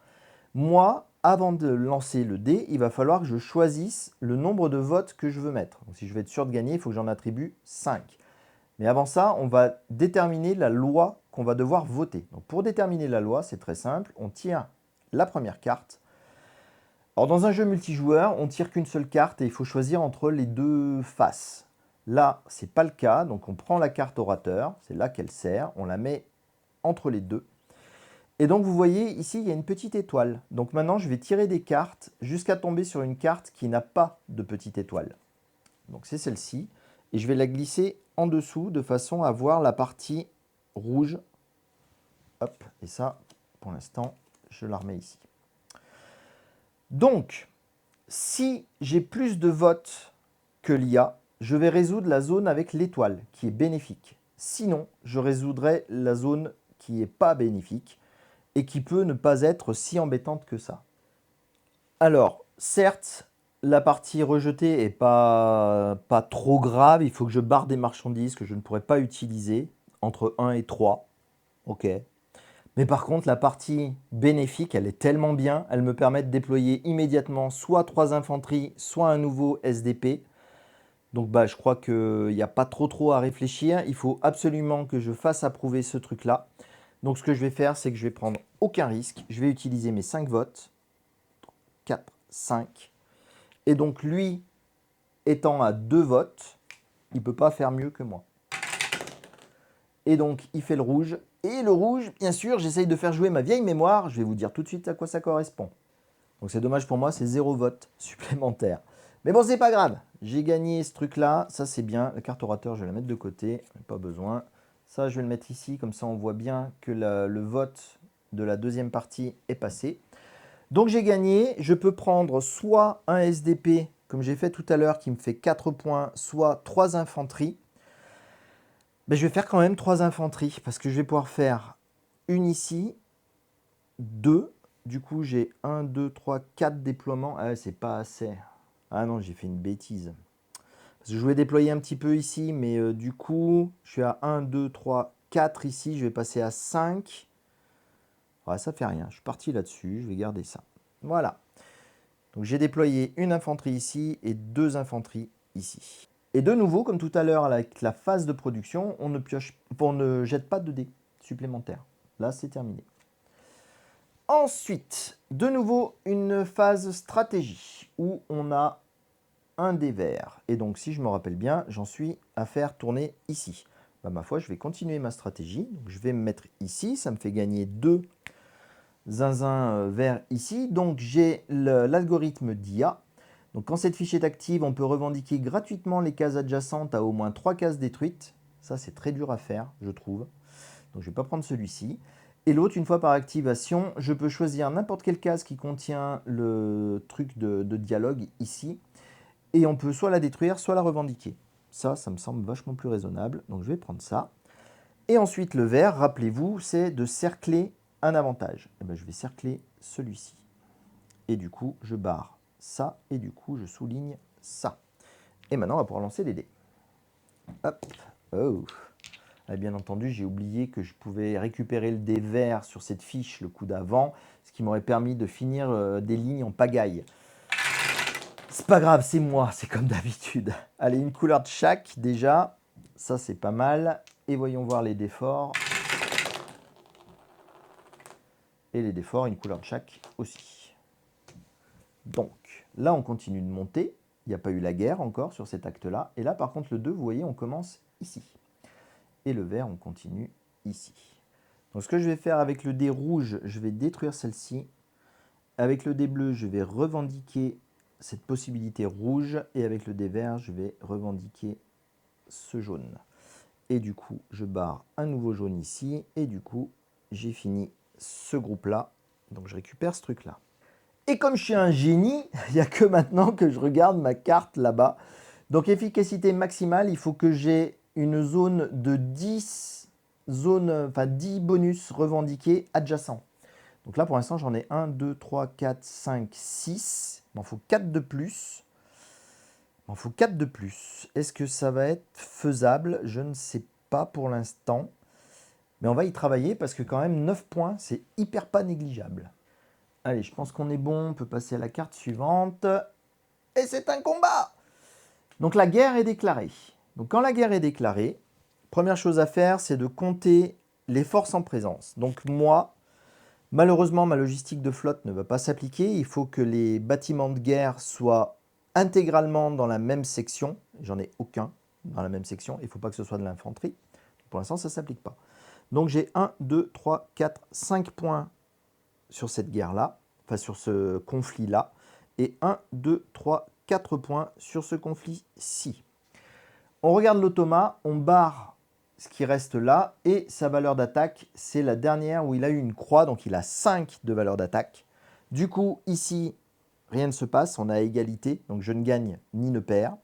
Moi, avant de lancer le dé, il va falloir que je choisisse le nombre de votes que je veux mettre. Donc si je veux être sûr de gagner, il faut que j'en attribue 5. Mais avant ça, on va déterminer la loi qu'on va devoir voter. Donc pour déterminer la loi, c'est très simple. On tire la première carte. Alors dans un jeu multijoueur, on ne tire qu'une seule carte et il faut choisir entre les 2 faces. Là, ce n'est pas le cas, donc on prend la carte orateur, c'est là qu'elle sert, on la met entre les 2. Et donc vous voyez, ici, il y a une petite étoile. Donc maintenant, je vais tirer des cartes jusqu'à tomber sur une carte qui n'a pas de petite étoile. Donc c'est celle-ci. Et je vais la glisser en dessous de façon à voir la partie rouge. Hop, et ça, pour l'instant, je la remets ici. Donc, si j'ai plus de votes que l'IA, je vais résoudre la zone avec l'étoile, qui est bénéfique. Sinon, je résoudrai la zone qui n'est pas bénéfique et qui peut ne pas être si embêtante que ça. Alors, certes, la partie rejetée n'est pas trop grave. Il faut que je barre des marchandises que je ne pourrais pas utiliser entre 1 et 3. Ok. Mais par contre, la partie bénéfique, elle est tellement bien, elle me permet de déployer immédiatement soit 3 infanteries, soit un nouveau SDP. Donc je crois qu'il n'y a pas trop à réfléchir. Il faut absolument que je fasse approuver ce truc-là. Donc ce que je vais faire, c'est que je vais prendre aucun risque. Je vais utiliser mes 5 votes. 4, 5. Et donc lui, étant à 2 votes, il ne peut pas faire mieux que moi. Et donc il fait le rouge. Et le rouge, bien sûr, j'essaye de faire jouer ma vieille mémoire. Je vais vous dire tout de suite à quoi ça correspond. Donc c'est dommage pour moi, c'est 0 vote supplémentaire. Mais bon, c'est pas grave. J'ai gagné ce truc-là. Ça, c'est bien. La carte orateur, je vais la mettre de côté. Pas besoin. Ça, je vais le mettre ici, comme ça on voit bien que le vote de la deuxième partie est passé. Donc j'ai gagné, je peux prendre soit un SDP, comme j'ai fait tout à l'heure, qui me fait 4 points, soit 3 infanteries. Mais je vais faire quand même 3 infanteries, parce que je vais pouvoir faire une ici, 2. Du coup, j'ai 1, 2, 3, 4 déploiements. Ah, c'est pas assez. Ah non, j'ai fait une bêtise. Parce que je voulais déployer un petit peu ici, mais du coup, je suis à 1, 2, 3, 4 ici. Je vais passer à 5. Ouais, ça fait rien. Je suis parti là-dessus. Je vais garder ça. Voilà. Donc j'ai déployé une infanterie ici et 2 infanteries ici. Et de nouveau, comme tout à l'heure avec la phase de production, on ne jette pas de dés supplémentaires. Là, c'est terminé. Ensuite, de nouveau, une phase stratégie où on a un dé vert. Et donc, si je me rappelle bien, j'en suis à faire tourner ici. Bah, ma foi, je vais continuer ma stratégie. Donc, je vais me mettre ici. Ça me fait gagner 2 zinzins verts ici. Donc, j'ai l'algorithme d'IA. Donc, quand cette fiche est active, on peut revendiquer gratuitement les cases adjacentes à au moins 3 cases détruites. Ça, c'est très dur à faire, je trouve. Donc, je ne vais pas prendre celui-ci. Et l'autre, une fois par activation, je peux choisir n'importe quelle case qui contient le truc de dialogue ici. Et on peut soit la détruire, soit la revendiquer. Ça me semble vachement plus raisonnable. Donc je vais prendre ça. Et ensuite, le vert, rappelez-vous, c'est de cercler un avantage. Et ben, je vais cercler celui-ci. Et du coup, je barre ça. Et du coup, je souligne ça. Et maintenant, on va pouvoir lancer les dés. Hop. Oh. Et bien entendu, j'ai oublié que je pouvais récupérer le dé vert sur cette fiche le coup d'avant, ce qui m'aurait permis de finir des lignes en pagaille. C'est pas grave, c'est moi, c'est comme d'habitude. Allez, une couleur de chaque déjà, ça c'est pas mal. Et voyons voir les dés forts. Et les dés forts, une couleur de chaque aussi. Donc, là on continue de monter. Il n'y a pas eu la guerre encore sur cet acte-là. Et là par contre le 2, vous voyez, on commence ici. Et le vert, on continue ici. Donc ce que je vais faire avec le dé rouge, je vais détruire celle-ci. Avec le dé bleu, je vais revendiquer cette possibilité rouge. Et avec le dé vert, je vais revendiquer ce jaune. Et du coup, je barre un nouveau jaune ici. Et du coup, j'ai fini ce groupe-là. Donc je récupère ce truc-là. Et comme je suis un génie, il n'y a que maintenant que je regarde ma carte là-bas. Donc efficacité maximale, il faut que j'ai une zone de 10 10 bonus revendiqués adjacents. Donc là, pour l'instant, j'en ai 1, 2, 3, 4, 5, 6. Il m'en faut 4 de plus. Il m'en faut 4 de plus. Est-ce que ça va être faisable? Je ne sais pas pour l'instant. Mais on va y travailler parce que quand même 9 points, c'est hyper pas négligeable. Allez, je pense qu'on est bon. On peut passer à la carte suivante. Et c'est un combat! Donc la guerre est déclarée. Donc quand la guerre est déclarée, première chose à faire, c'est de compter les forces en présence. Donc moi, malheureusement, ma logistique de flotte ne va pas s'appliquer. Il faut que les bâtiments de guerre soient intégralement dans la même section. J'en ai aucun dans la même section. Il ne faut pas que ce soit de l'infanterie. Pour l'instant, ça ne s'applique pas. Donc j'ai 1, 2, 3, 4, 5 points sur cette guerre-là, enfin sur ce conflit-là. Et 1, 2, 3, 4 points sur ce conflit-ci. On regarde l'automa, on barre ce qui reste là, et sa valeur d'attaque, c'est la dernière où il a eu une croix, donc il a 5 de valeur d'attaque. Du coup, ici, rien ne se passe, on a égalité, donc je ne gagne ni ne perds.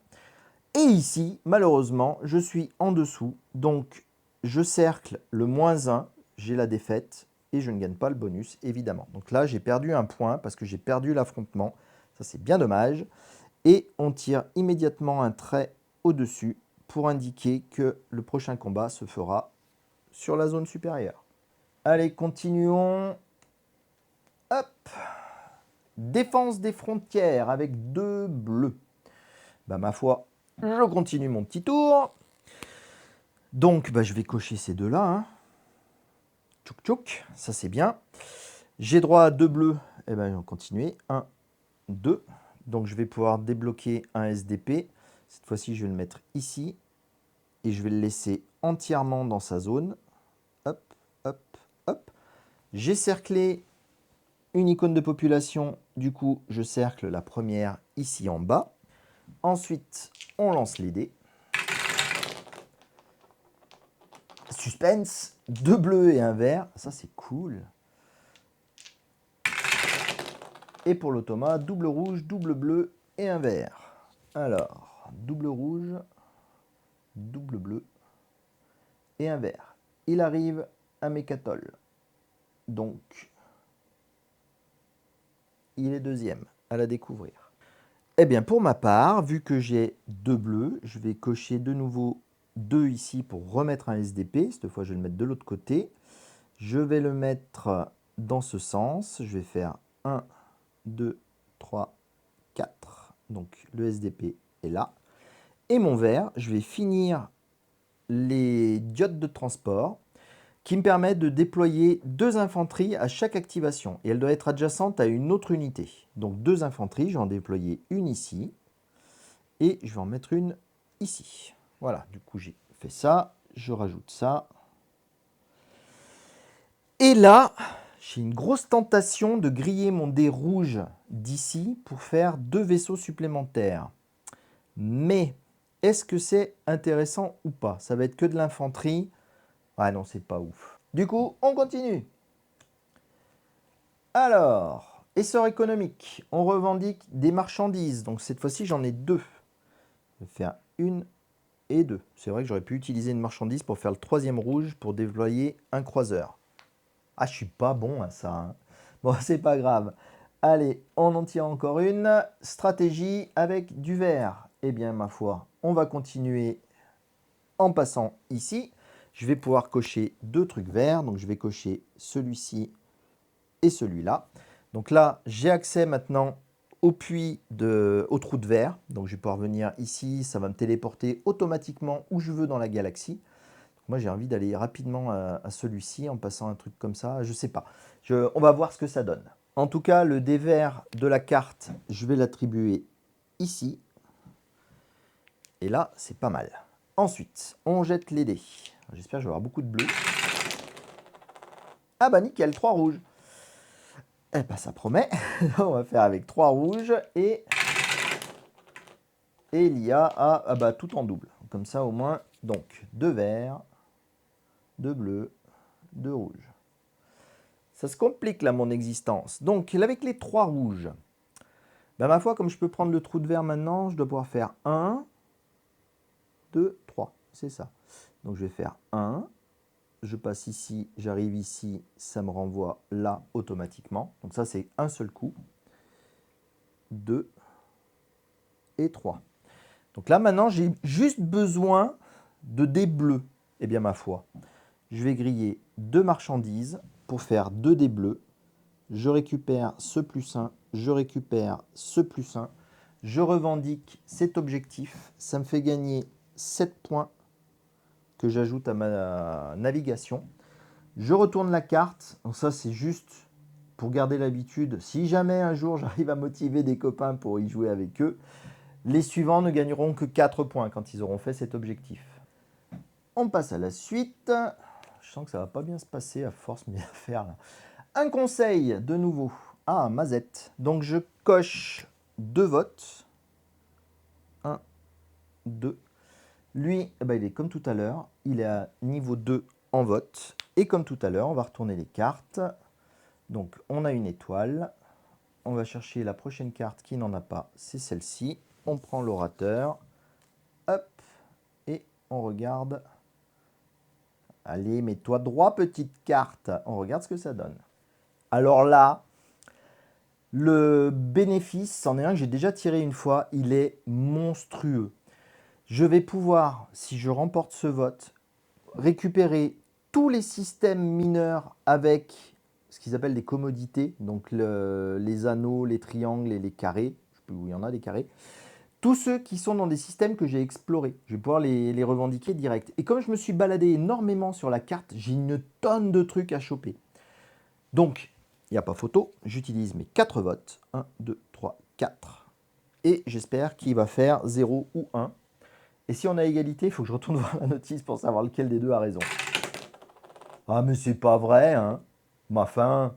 Et ici, malheureusement, je suis en dessous, donc je cercle le -1, j'ai la défaite, et je ne gagne pas le bonus, évidemment. Donc là, j'ai perdu un point, parce que j'ai perdu l'affrontement, ça c'est bien dommage. Et on tire immédiatement un trait au-dessus pour indiquer que le prochain combat se fera sur la zone supérieure. Allez, continuons. Hop. Défense des frontières avec 2 bleus. Bah, ma foi, je continue mon petit tour. Donc, je vais cocher ces deux-là. Hein. Tchouk tchouk, ça c'est bien. J'ai droit à 2 bleus. Et ben, on va continuer. 1, 2. Donc, je vais pouvoir débloquer un SDP. Cette fois-ci, je vais le mettre ici. Et je vais le laisser entièrement dans sa zone. Hop, hop, hop. J'ai cerclé une icône de population. Du coup, je cercle la première ici en bas. Ensuite, on lance les dés. suspense, 2 bleus et un vert, ça c'est cool. Et pour l'automa, double rouge, double bleu et un vert. Alors, double rouge, double bleu et un vert. Il arrive à Mécatol. Donc, il est deuxième à la découvrir. Eh bien, pour ma part, vu que j'ai 2 bleus, je vais cocher de nouveau 2 ici pour remettre un SDP. Cette fois, je vais le mettre de l'autre côté. Je vais le mettre dans ce sens. Je vais faire 1, 2, 3, 4. Donc, le SDP est là. Et mon vert, je vais finir les diodes de transport qui me permettent de déployer 2 infanteries à chaque activation. Et elle doit être adjacente à une autre unité. Donc 2 infanteries, je vais en déployer une ici. Et je vais en mettre une ici. Voilà, du coup j'ai fait ça. Je rajoute ça. Et là, j'ai une grosse tentation de griller mon dé rouge d'ici pour faire 2 vaisseaux supplémentaires. Mais est-ce que c'est intéressant ou pas? Ça va être que de l'infanterie. Ah non, c'est pas ouf. Du coup, on continue. Alors, essor économique. On revendique des marchandises. Donc cette fois-ci, j'en ai 2. Je vais faire 1 et 2. C'est vrai que j'aurais pu utiliser une marchandise pour faire le 3e rouge pour déployer un croiseur. Ah, je suis pas bon à ça. Hein. Bon, c'est pas grave. Allez, on en tire encore une. Stratégie avec du vert. Eh bien, ma foi, on va continuer en passant ici. Je vais pouvoir cocher 2 trucs verts. Donc, je vais cocher celui-ci et celui-là. Donc là, j'ai accès maintenant au puits, au trou de verre. Donc, je vais pouvoir venir ici. Ça va me téléporter automatiquement où je veux dans la galaxie. Moi, j'ai envie d'aller rapidement à celui-ci en passant un truc comme ça. Je ne sais pas. On va voir ce que ça donne. En tout cas, le dé vert de la carte, je vais l'attribuer ici. Et là, c'est pas mal. Ensuite, on jette les dés. J'espère que je vais avoir beaucoup de bleus. Ah bah nickel, 3 rouges. Eh ben ça promet. On va faire avec 3 rouges et l'IA a bah, tout en double. Comme ça au moins, donc 2 verts, 2 bleus, 2 rouges. Ça se complique là mon existence. Donc avec les 3 rouges, ben, ma foi comme je peux prendre le trou de vert maintenant, je dois pouvoir faire 1, 2, 3. C'est ça. Donc je vais faire 1, je passe ici, j'arrive ici, ça me renvoie là automatiquement. Donc ça c'est un seul coup. 2 et 3. Donc là maintenant j'ai juste besoin de dés bleus. Eh bien ma foi, je vais griller 2 marchandises pour faire 2 dés bleus. Je récupère ce plus 1, je récupère ce plus 1. Je revendique cet objectif. Ça me fait gagner 7 points que j'ajoute à ma navigation. Je retourne la carte. Donc ça c'est juste pour garder l'habitude. Si jamais un jour j'arrive à motiver des copains pour y jouer avec eux, les suivants ne gagneront que 4 points quand ils auront fait cet objectif. On passe à la suite. Je sens que ça ne va pas bien se passer à force de bien faire là. Un conseil de nouveau. Ah, Mazette. Donc je coche 2 votes. 1, 2. Lui, eh ben, il est comme tout à l'heure. Il est à niveau 2 en vote. Et comme tout à l'heure, on va retourner les cartes. Donc on a une étoile. On va chercher la prochaine carte qui n'en a pas. C'est celle-ci. On prend l'orateur. Hop. Et on regarde. Allez, mets-toi droit, petite carte. On regarde ce que ça donne. Alors là, le bénéfice, c'en est un que j'ai déjà tiré une fois, il est monstrueux. Je vais pouvoir, si je remporte ce vote, récupérer tous les systèmes mineurs avec ce qu'ils appellent des commodités, donc les anneaux, les triangles et les carrés, je ne sais plus où il y en a des carrés, tous ceux qui sont dans des systèmes que j'ai explorés, je vais pouvoir les revendiquer direct. Et comme je me suis baladé énormément sur la carte, j'ai une tonne de trucs à choper. Donc, il n'y a pas photo, j'utilise mes 4 votes. 1, 2, 3, 4. Et j'espère qu'il va faire 0 ou 1. Et si on a égalité, il faut que je retourne voir la notice pour savoir lequel des deux a raison. Ah mais c'est pas vrai, hein. Ma fin.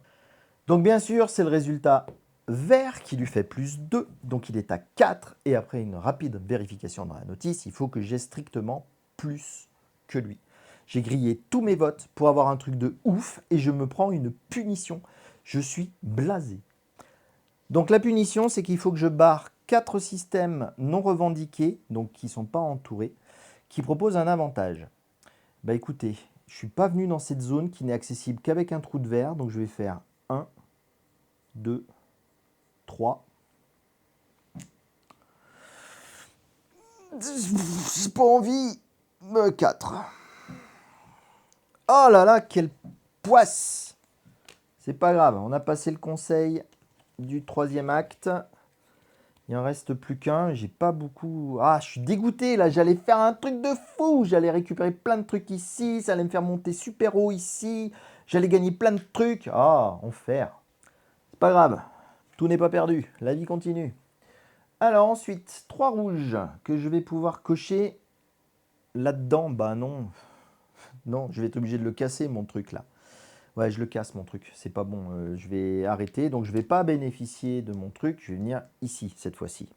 Donc bien sûr, c'est le résultat vert qui lui fait plus 2. Donc il est à 4. Et après une rapide vérification dans la notice, il faut que j'ai strictement plus que lui. J'ai grillé tous mes votes pour avoir un truc de ouf et je me prends une punition. Je suis blasé. Donc la punition, c'est qu'il faut que je barre 4 systèmes non revendiqués, donc qui ne sont pas entourés, qui proposent un avantage. Bah écoutez, je ne suis pas venu dans cette zone qui n'est accessible qu'avec un trou de verre, donc je vais faire 1, 2, 3. J'ai pas envie. 4. Oh là là, quelle poisse! C'est pas grave, on a passé le conseil du 3e acte. Il en reste plus qu'un, j'ai pas beaucoup... Ah, je suis dégoûté là, j'allais faire un truc de fou. J'allais récupérer plein de trucs ici, ça allait me faire monter super haut ici. J'allais gagner plein de trucs. Ah, enfer. C'est pas grave, tout n'est pas perdu, la vie continue. Alors ensuite, 3 rouges que je vais pouvoir cocher là-dedans. Bah non, non, je vais être obligé de le casser mon truc là. Ouais, je le casse mon truc, c'est pas bon, je vais arrêter. Donc je vais pas bénéficier de mon truc, je vais venir ici cette fois-ci.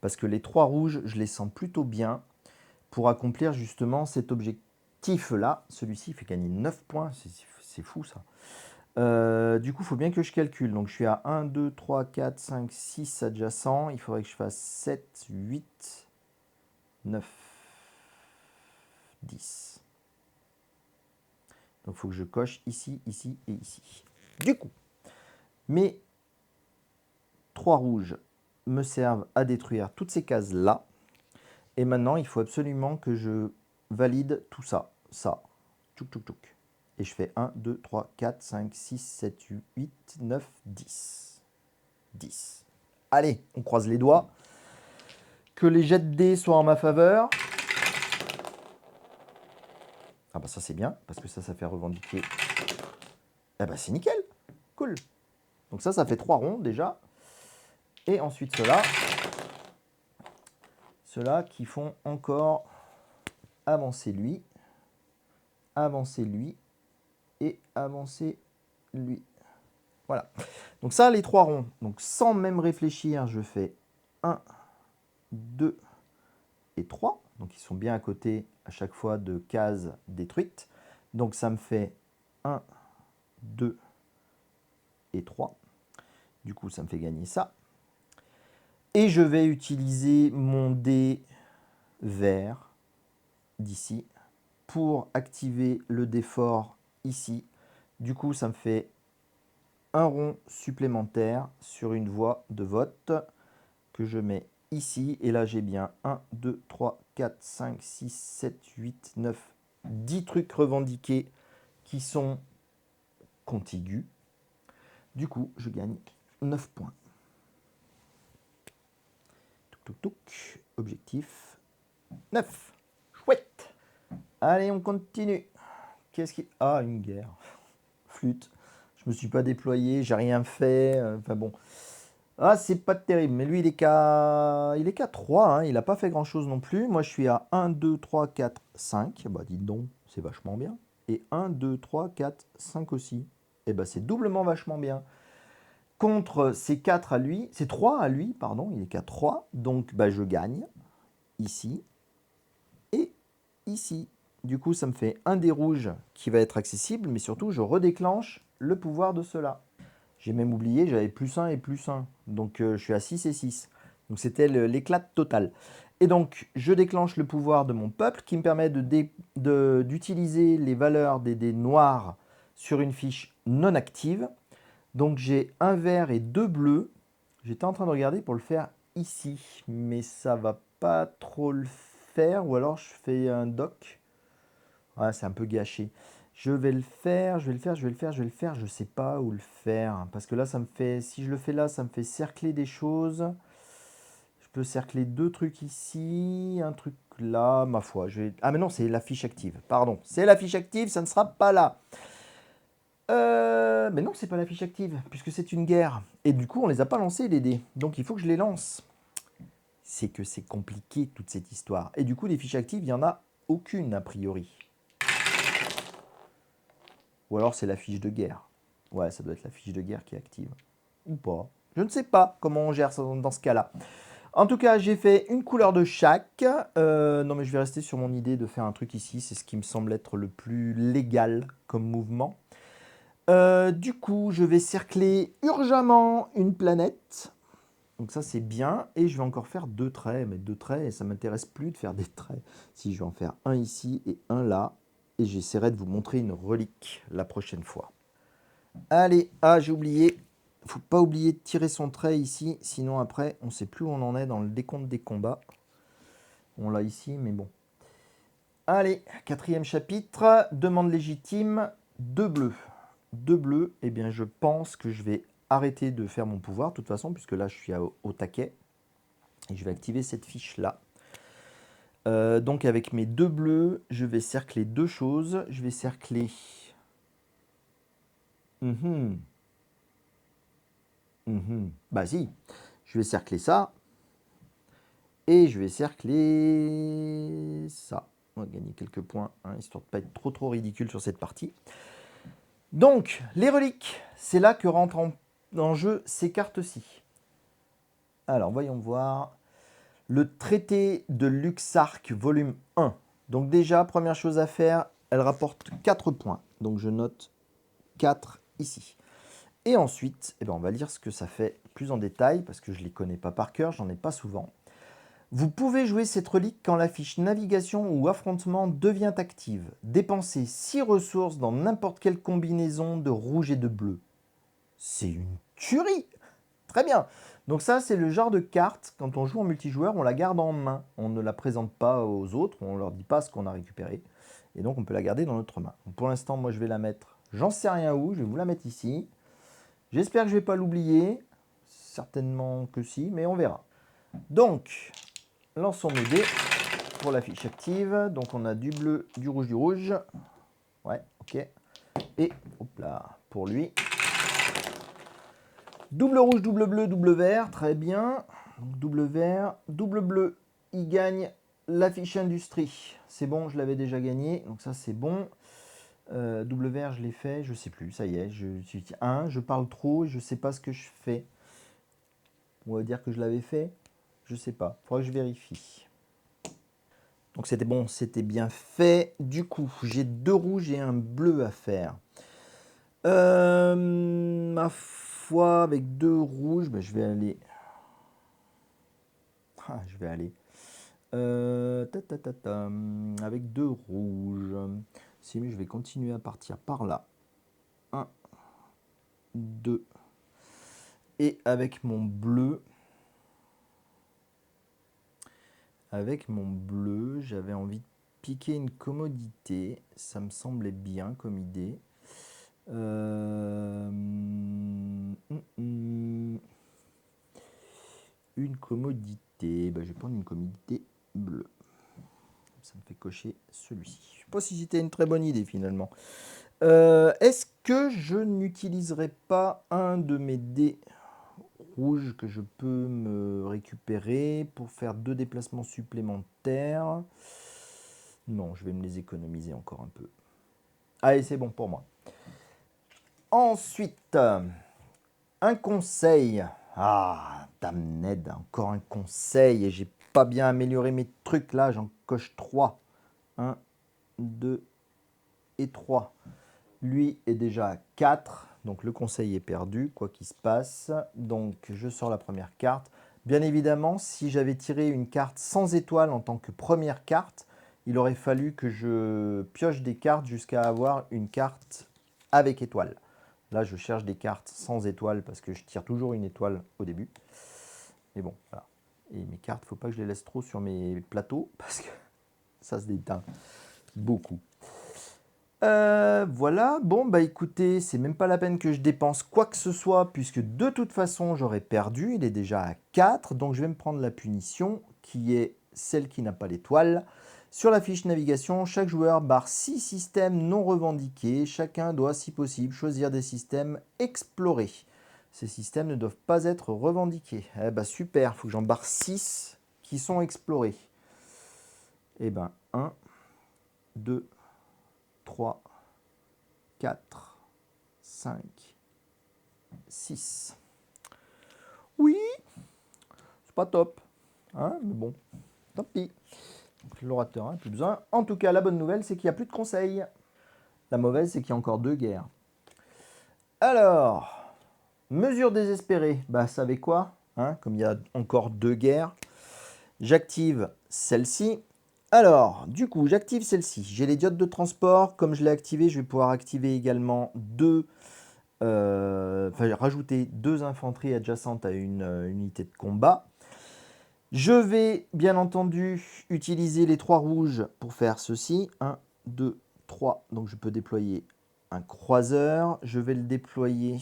Parce que les 3 rouges, je les sens plutôt bien pour accomplir justement cet objectif-là. Celui-ci fait gagner 9 points, c'est fou ça. Du coup, il faut bien que je calcule. Donc je suis à 1, 2, 3, 4, 5, 6 adjacents. Il faudrait que je fasse 7, 8, 9, 10. Donc il faut que je coche ici, ici et ici. Du coup, mes 3 rouges me servent à détruire toutes ces cases-là. Et maintenant, il faut absolument que je valide tout ça. Ça. Tchouk, tchouk, tchouk. Et je fais 1, 2, 3, 4, 5, 6, 7, 8, 9, 10. 10. Allez, on croise les doigts. Que les jets de dés soient en ma faveur. Ah bah ça c'est bien, parce que ça fait revendiquer. Ah bah c'est nickel. Cool. Donc ça fait 3 ronds déjà. Et ensuite ceux-là. Ceux-là qui font encore avancer lui. Avancer lui. Et avancer lui. Voilà. Donc ça, les 3 ronds. Donc sans même réfléchir, je fais 1, 2 et 3. Donc ils sont bien à côté à chaque fois de cases détruites. Donc ça me fait 1, 2 et 3. Du coup, ça me fait gagner ça. Et je vais utiliser mon dé vert d'ici pour activer le dé fort ici. Du coup, ça me fait un rond supplémentaire sur une voie de vote que je mets ici. Et là, j'ai bien 1, 2, 3, 4, 5, 6, 7, 8, 9, 10 trucs revendiqués qui sont contigus. Du coup, je gagne 9 points. Touc, touc, touc. Objectif 9. Chouette. Allez, on continue. Qu'est-ce qui... Ah, une guerre. Flûte. Je me suis pas déployé, j'ai rien fait. Enfin bon. Ah, c'est pas terrible. Mais lui, il est qu'à 3. Hein. Il n'a pas fait grand-chose non plus. Moi, je suis à 1, 2, 3, 4, 5. Bah, dites donc, c'est vachement bien. Et 1, 2, 3, 4, 5 aussi. Et bah, c'est doublement vachement bien. Contre ces 4 à lui, c'est 3 à lui, pardon, il est qu'à 3. Donc, bah, je gagne ici et ici. Du coup, ça me fait un des rouges qui va être accessible, mais surtout, je redéclenche le pouvoir de cela. J'ai même oublié, j'avais plus 1 et plus 1. Donc, je suis à 6 et 6. Donc, c'était l'éclat total. Et donc, je déclenche le pouvoir de mon peuple qui me permet d'utiliser les valeurs des dés noirs sur une fiche non active. Donc, j'ai un vert et 2 bleus. J'étais en train de regarder pour le faire ici, mais ça va pas trop le faire. Ou alors, je fais un doc. Ouais, c'est un peu gâché. Je vais le faire, je ne sais pas où le faire. Parce que là, ça me fait, si je le fais là, ça me fait cercler des choses. Je peux cercler 2 trucs ici, un truc là, ma foi. Ah mais non, c'est la fiche active, pardon. C'est la fiche active, ça ne sera pas là. Mais non, c'est pas la fiche active, puisque c'est une guerre. Et du coup, on les a pas lancés, les dés. Donc il faut que je les lance. C'est que c'est compliqué, toute cette histoire. Et du coup, les fiches actives, il n'y en a aucune, a priori. Ou alors c'est la fiche de guerre. Ouais, ça doit être la fiche de guerre qui est active. Ou pas. Je ne sais pas comment on gère ça dans ce cas-là. En tout cas, j'ai fait une couleur de chaque. Non, mais je vais rester sur mon idée de faire un truc ici. C'est ce qui me semble être le plus légal comme mouvement. Du coup, je vais cercler urgemment une planète. Donc ça, c'est bien. Et je vais encore faire 2 traits. Mais 2 traits, et ça ne m'intéresse plus de faire des traits. Si, je vais en faire un ici et un là. Et j'essaierai de vous montrer une relique la prochaine fois. Allez, j'ai oublié. Faut pas oublier de tirer son trait ici. Sinon, après, on ne sait plus où on en est dans le décompte des combats. On l'a ici, mais bon. Allez, 4e chapitre. Demande légitime. 2 bleus. 2 bleus, eh bien, je pense que je vais arrêter de faire mon pouvoir, de toute façon, puisque là, je suis au taquet. Et je vais activer cette fiche-là. Donc, avec mes 2 bleus, je vais cercler 2 choses. Je vais cercler... Bah si, je vais cercler ça. Et je vais cercler ça. On va gagner quelques points, hein, histoire de ne pas être trop ridicule sur cette partie. Donc, les reliques, c'est là que rentrent en jeu ces cartes-ci. Alors, voyons voir. Le traité de Luxark, volume 1. Donc déjà, première chose à faire, elle rapporte 4 points. Donc je note 4 ici. Et ensuite, on va lire ce que ça fait plus en détail, parce que je ne les connais pas par cœur, j'en ai pas souvent. Vous pouvez jouer cette relique quand la fiche navigation ou affrontement devient active. Dépensez 6 ressources dans n'importe quelle combinaison de rouge et de bleu. C'est une tuerie! Très bien. Donc ça, c'est le genre de carte, quand on joue en multijoueur, on la garde en main. On ne la présente pas aux autres, on ne leur dit pas ce qu'on a récupéré. Et donc, on peut la garder dans notre main. Donc, pour l'instant, moi, je vais la mettre, j'en sais rien où, je vais vous la mettre ici. J'espère que je ne vais pas l'oublier. Certainement que si, mais on verra. Donc, lançons nos dés pour la fiche active. Donc, on a du bleu, du rouge, du rouge. Ouais, ok. Et, hop là, pour lui... Double rouge, double bleu, double vert, très bien. Donc double vert, double bleu, il gagne la fiche industrie. C'est bon, je l'avais déjà gagné, donc ça c'est bon. Double vert, je l'ai fait, je sais plus, ça y est. Je parle trop, je sais pas ce que je fais. On va dire que je l'avais fait, je sais pas, faudra que je vérifie. Donc c'était bon, c'était bien fait. Du coup, j'ai 2 rouges et un bleu à faire. Ma foi, avec 2 rouges, je vais aller... je vais aller avec 2 rouges. Si, mais je vais continuer à partir par là. 1, 2. Et avec mon bleu, j'avais envie de piquer une commodité. Ça me semblait bien comme idée. Une commodité. Je vais prendre une commodité bleue. Ça me fait cocher celui-ci. Je ne sais pas si c'était une très bonne idée finalement. Est-ce que je n'utiliserai pas un de mes dés rouges que je peux me récupérer pour faire 2 déplacements supplémentaires? Non, je vais me les économiser encore un peu. Allez, c'est bon pour moi. Ensuite, un conseil. Damned, encore un conseil. Et j'ai pas bien amélioré mes trucs là. J'en coche 3. 1, 2 et 3. Lui est déjà à 4. Donc le conseil est perdu, quoi qu'il se passe. Donc je sors la première carte. Bien évidemment, si j'avais tiré une carte sans étoile en tant que première carte, il aurait fallu que je pioche des cartes jusqu'à avoir une carte avec étoile. Là, je cherche des cartes sans étoile parce que je tire toujours une étoile au début. Mais bon, voilà. Et mes cartes, il ne faut pas que je les laisse trop sur mes plateaux parce que ça se déteint beaucoup. Voilà, bon écoutez, c'est même pas la peine que je dépense quoi que ce soit puisque de toute façon j'aurais perdu, il est déjà à 4, donc je vais me prendre la punition qui est celle qui n'a pas l'étoile. Sur la fiche navigation, chaque joueur barre 6 systèmes non revendiqués, chacun doit si possible choisir des systèmes explorés. Ces systèmes ne doivent pas être revendiqués. Super, il faut que j'en barre 6 qui sont explorés. 1, 2, 3, 4, 5, 6. Oui, c'est pas top. Hein, mais bon, tant pis. L'orateur, hein, plus besoin. En tout cas, la bonne nouvelle, c'est qu'il n'y a plus de conseils. La mauvaise, c'est qu'il y a encore 2 guerres. Alors, mesure désespérée. Bah, savez quoi, hein, comme il y a encore 2 guerres, j'active celle-ci. Alors, du coup, j'active celle-ci. J'ai les diodes de transport. Comme je l'ai activé, je vais pouvoir activer également rajouter 2 infanteries adjacentes à une unité de combat. Je vais bien entendu utiliser les 3 rouges pour faire ceci. 1, 2, 3. Donc je peux déployer un croiseur. Je vais le déployer.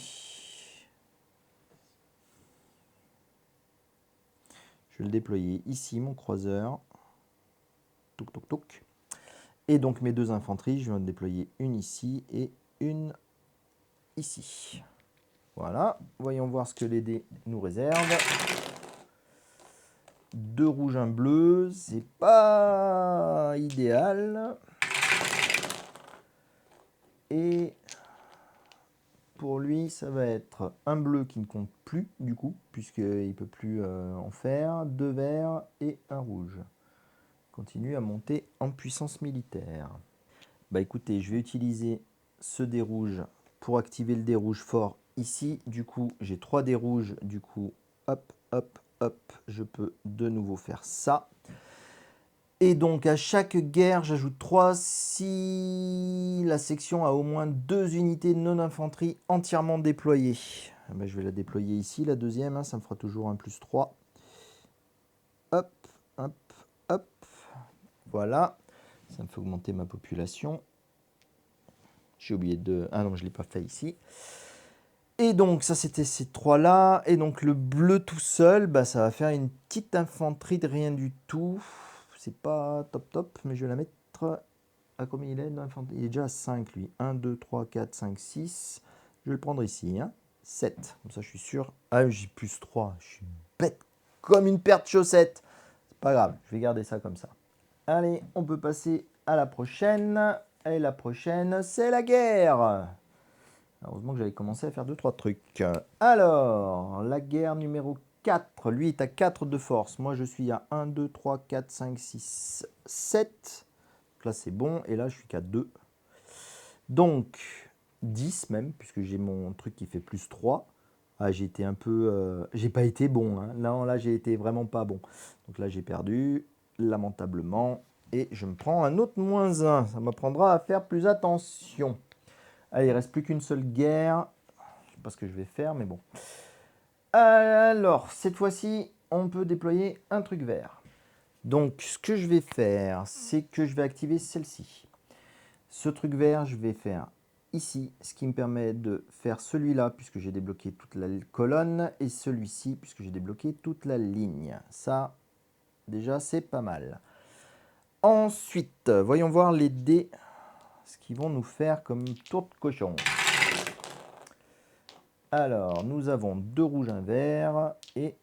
Je vais le déployer ici, mon croiseur. Toc, toc, toc. Et donc mes 2 infanteries, je vais en déployer une ici et une ici. Voilà. Voyons voir ce que les dés nous réservent. 2 rouges, 1 bleu. C'est pas idéal. Et pour lui, ça va être un bleu qui ne compte plus, du coup, puisqu'il ne peut plus en faire, 2 verts et un rouge. Continue à monter en puissance militaire. Bah écoutez, je vais utiliser ce dé rouge pour activer le dé rouge fort ici. Du coup, j'ai 3 dés rouges. Du coup, hop, hop, hop, je peux de nouveau faire ça. Et donc à chaque guerre, j'ajoute 3 si la section a au moins 2 unités de non-infanterie entièrement déployées. Ben, je vais la déployer ici, la deuxième, hein, ça me fera toujours un plus 3. Hop, hop, hop. Voilà, ça me fait augmenter ma population. J'ai oublié de... Ah non, je ne l'ai pas fait ici. Et donc ça c'était ces 3 là. Et donc le bleu tout seul, bah, ça va faire une petite infanterie de rien du tout. C'est pas top top, mais je vais la mettre à combien il est l'infanterie? Il est déjà à 5 lui. 1, 2, 3, 4, 5, 6. Je vais le prendre ici. Hein. 7. Comme ça je suis sûr. Ah j'ai plus 3. Je suis bête comme une paire de chaussettes. C'est pas grave, je vais garder ça comme ça. Allez, on peut passer à la prochaine. Et la prochaine, c'est la guerre. Heureusement que j'avais commencé à faire 2-3 trucs. Alors, la guerre numéro 4. Lui est à 4 de force. Moi, je suis à 1, 2, 3, 4, 5, 6, 7. Donc là, c'est bon. Et là, je suis qu'à 2. Donc, 10 même, puisque j'ai mon truc qui fait plus 3. Ah, j'ai été un peu... j'ai pas été bon. Hein. Là, j'ai été vraiment pas bon. Donc là, j'ai perdu, lamentablement. Et je me prends un autre moins 1. Ça m'apprendra à faire plus attention. Allez, il ne reste plus qu'une seule guerre. Je ne sais pas ce que je vais faire, mais bon. Alors, cette fois-ci, on peut déployer un truc vert. Donc, ce que je vais faire, c'est que je vais activer celle-ci. Ce truc vert, je vais faire ici, ce qui me permet de faire celui-là, puisque j'ai débloqué toute la colonne, et celui-ci, puisque j'ai débloqué toute la ligne. Ça, déjà, c'est pas mal. Ensuite, voyons voir les dés, ce qu'ils vont nous faire comme tour de cochon. Alors, nous avons 2 rouges, 1 vert et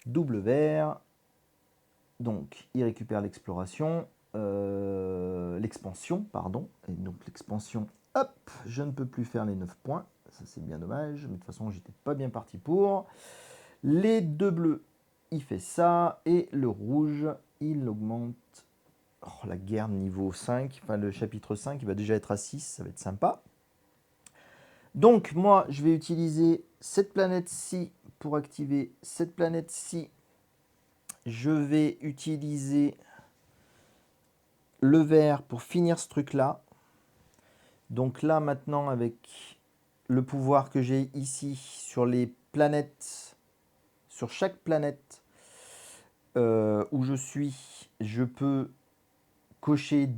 double vert. Donc, il récupère l'exploration, l'expansion, pardon. Et donc, l'expansion, hop, je ne peux plus faire les 9 points. Ça, c'est bien dommage, mais de toute façon, j'étais pas bien parti pour. Les 2 bleus, il fait ça. Et le rouge, il augmente. Oh, la guerre niveau 5, enfin le chapitre 5, il va déjà être à 6, ça va être sympa. Donc moi, je vais utiliser cette planète-ci pour activer cette planète-ci. Je vais utiliser le vert pour finir ce truc-là. Donc là, maintenant, avec le pouvoir que j'ai ici sur les planètes, sur chaque planète où je suis, je peux cocher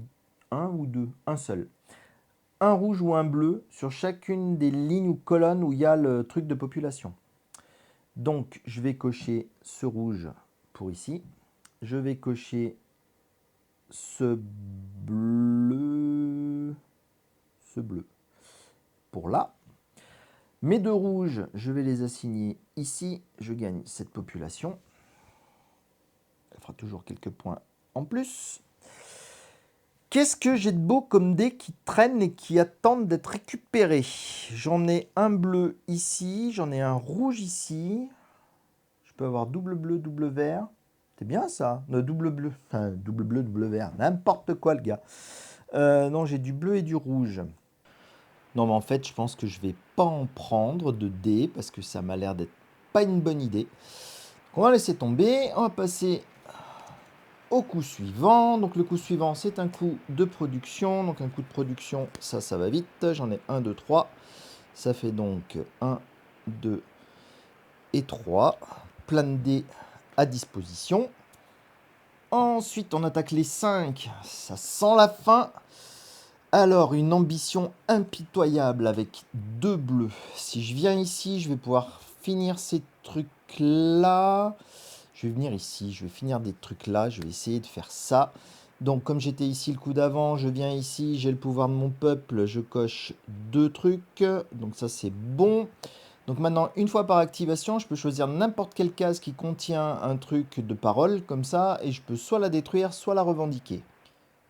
un ou deux, un seul. Un rouge ou un bleu sur chacune des lignes ou colonnes où il y a le truc de population. Donc, je vais cocher ce rouge pour ici. Je vais cocher ce bleu pour là. Mes 2 rouges, je vais les assigner ici. Je gagne cette population. Ça fera toujours quelques points en plus. Qu'est-ce que j'ai de beau comme dés qui traînent et qui attendent d'être récupérés? J'en ai un bleu ici, j'en ai un rouge ici. peux avoir double bleu, double vert. C'est bien ça. Double bleu. Enfin, double bleu, double vert. N'importe quoi le gars. Non, j'ai du bleu et du rouge. Non, mais en fait, je pense que je vais pas en prendre de dés parce que ça m'a l'air d'être pas une bonne idée. On va laisser tomber. On va passer au coup suivant. Donc le coup suivant, c'est un coup de production. Donc un coup de production, ça va vite. J'en ai 1, 2, 3. Ça fait donc 1, 2 et 3. Plein de dés à disposition. Ensuite, on attaque les 5. Ça sent la fin. Alors, une ambition impitoyable avec 2 bleus. Si je viens ici, je vais pouvoir finir ces trucs-là. Je vais venir ici, je vais finir des trucs là. Je vais essayer de faire ça. Donc, comme j'étais ici le coup d'avant, je viens ici, j'ai le pouvoir de mon peuple. Je coche 2 trucs. Donc ça, c'est bon. Donc maintenant, une fois par activation, je peux choisir n'importe quelle case qui contient un truc de parole, comme ça, et je peux soit la détruire, soit la revendiquer.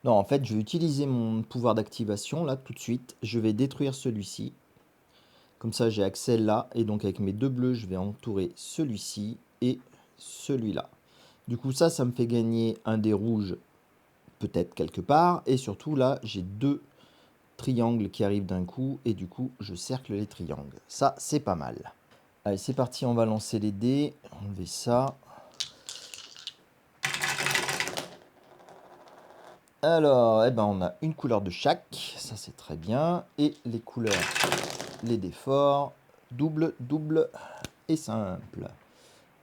Non, en fait, je vais utiliser mon pouvoir d'activation, là, tout de suite. Je vais détruire celui-ci. Comme ça, j'ai accès là, et donc avec mes 2 bleus, je vais entourer celui-ci et celui-là. Du coup, ça me fait gagner un des rouges, peut-être quelque part, et surtout, là, j'ai 2 triangles qui arrivent d'un coup, et du coup, je cercle les triangles. Ça, c'est pas mal. Allez, c'est parti, on va lancer les dés. Enlever ça. Alors, eh ben, on a une couleur de chaque. Ça, c'est très bien. Et les couleurs, les dés forts. Double, double et simple.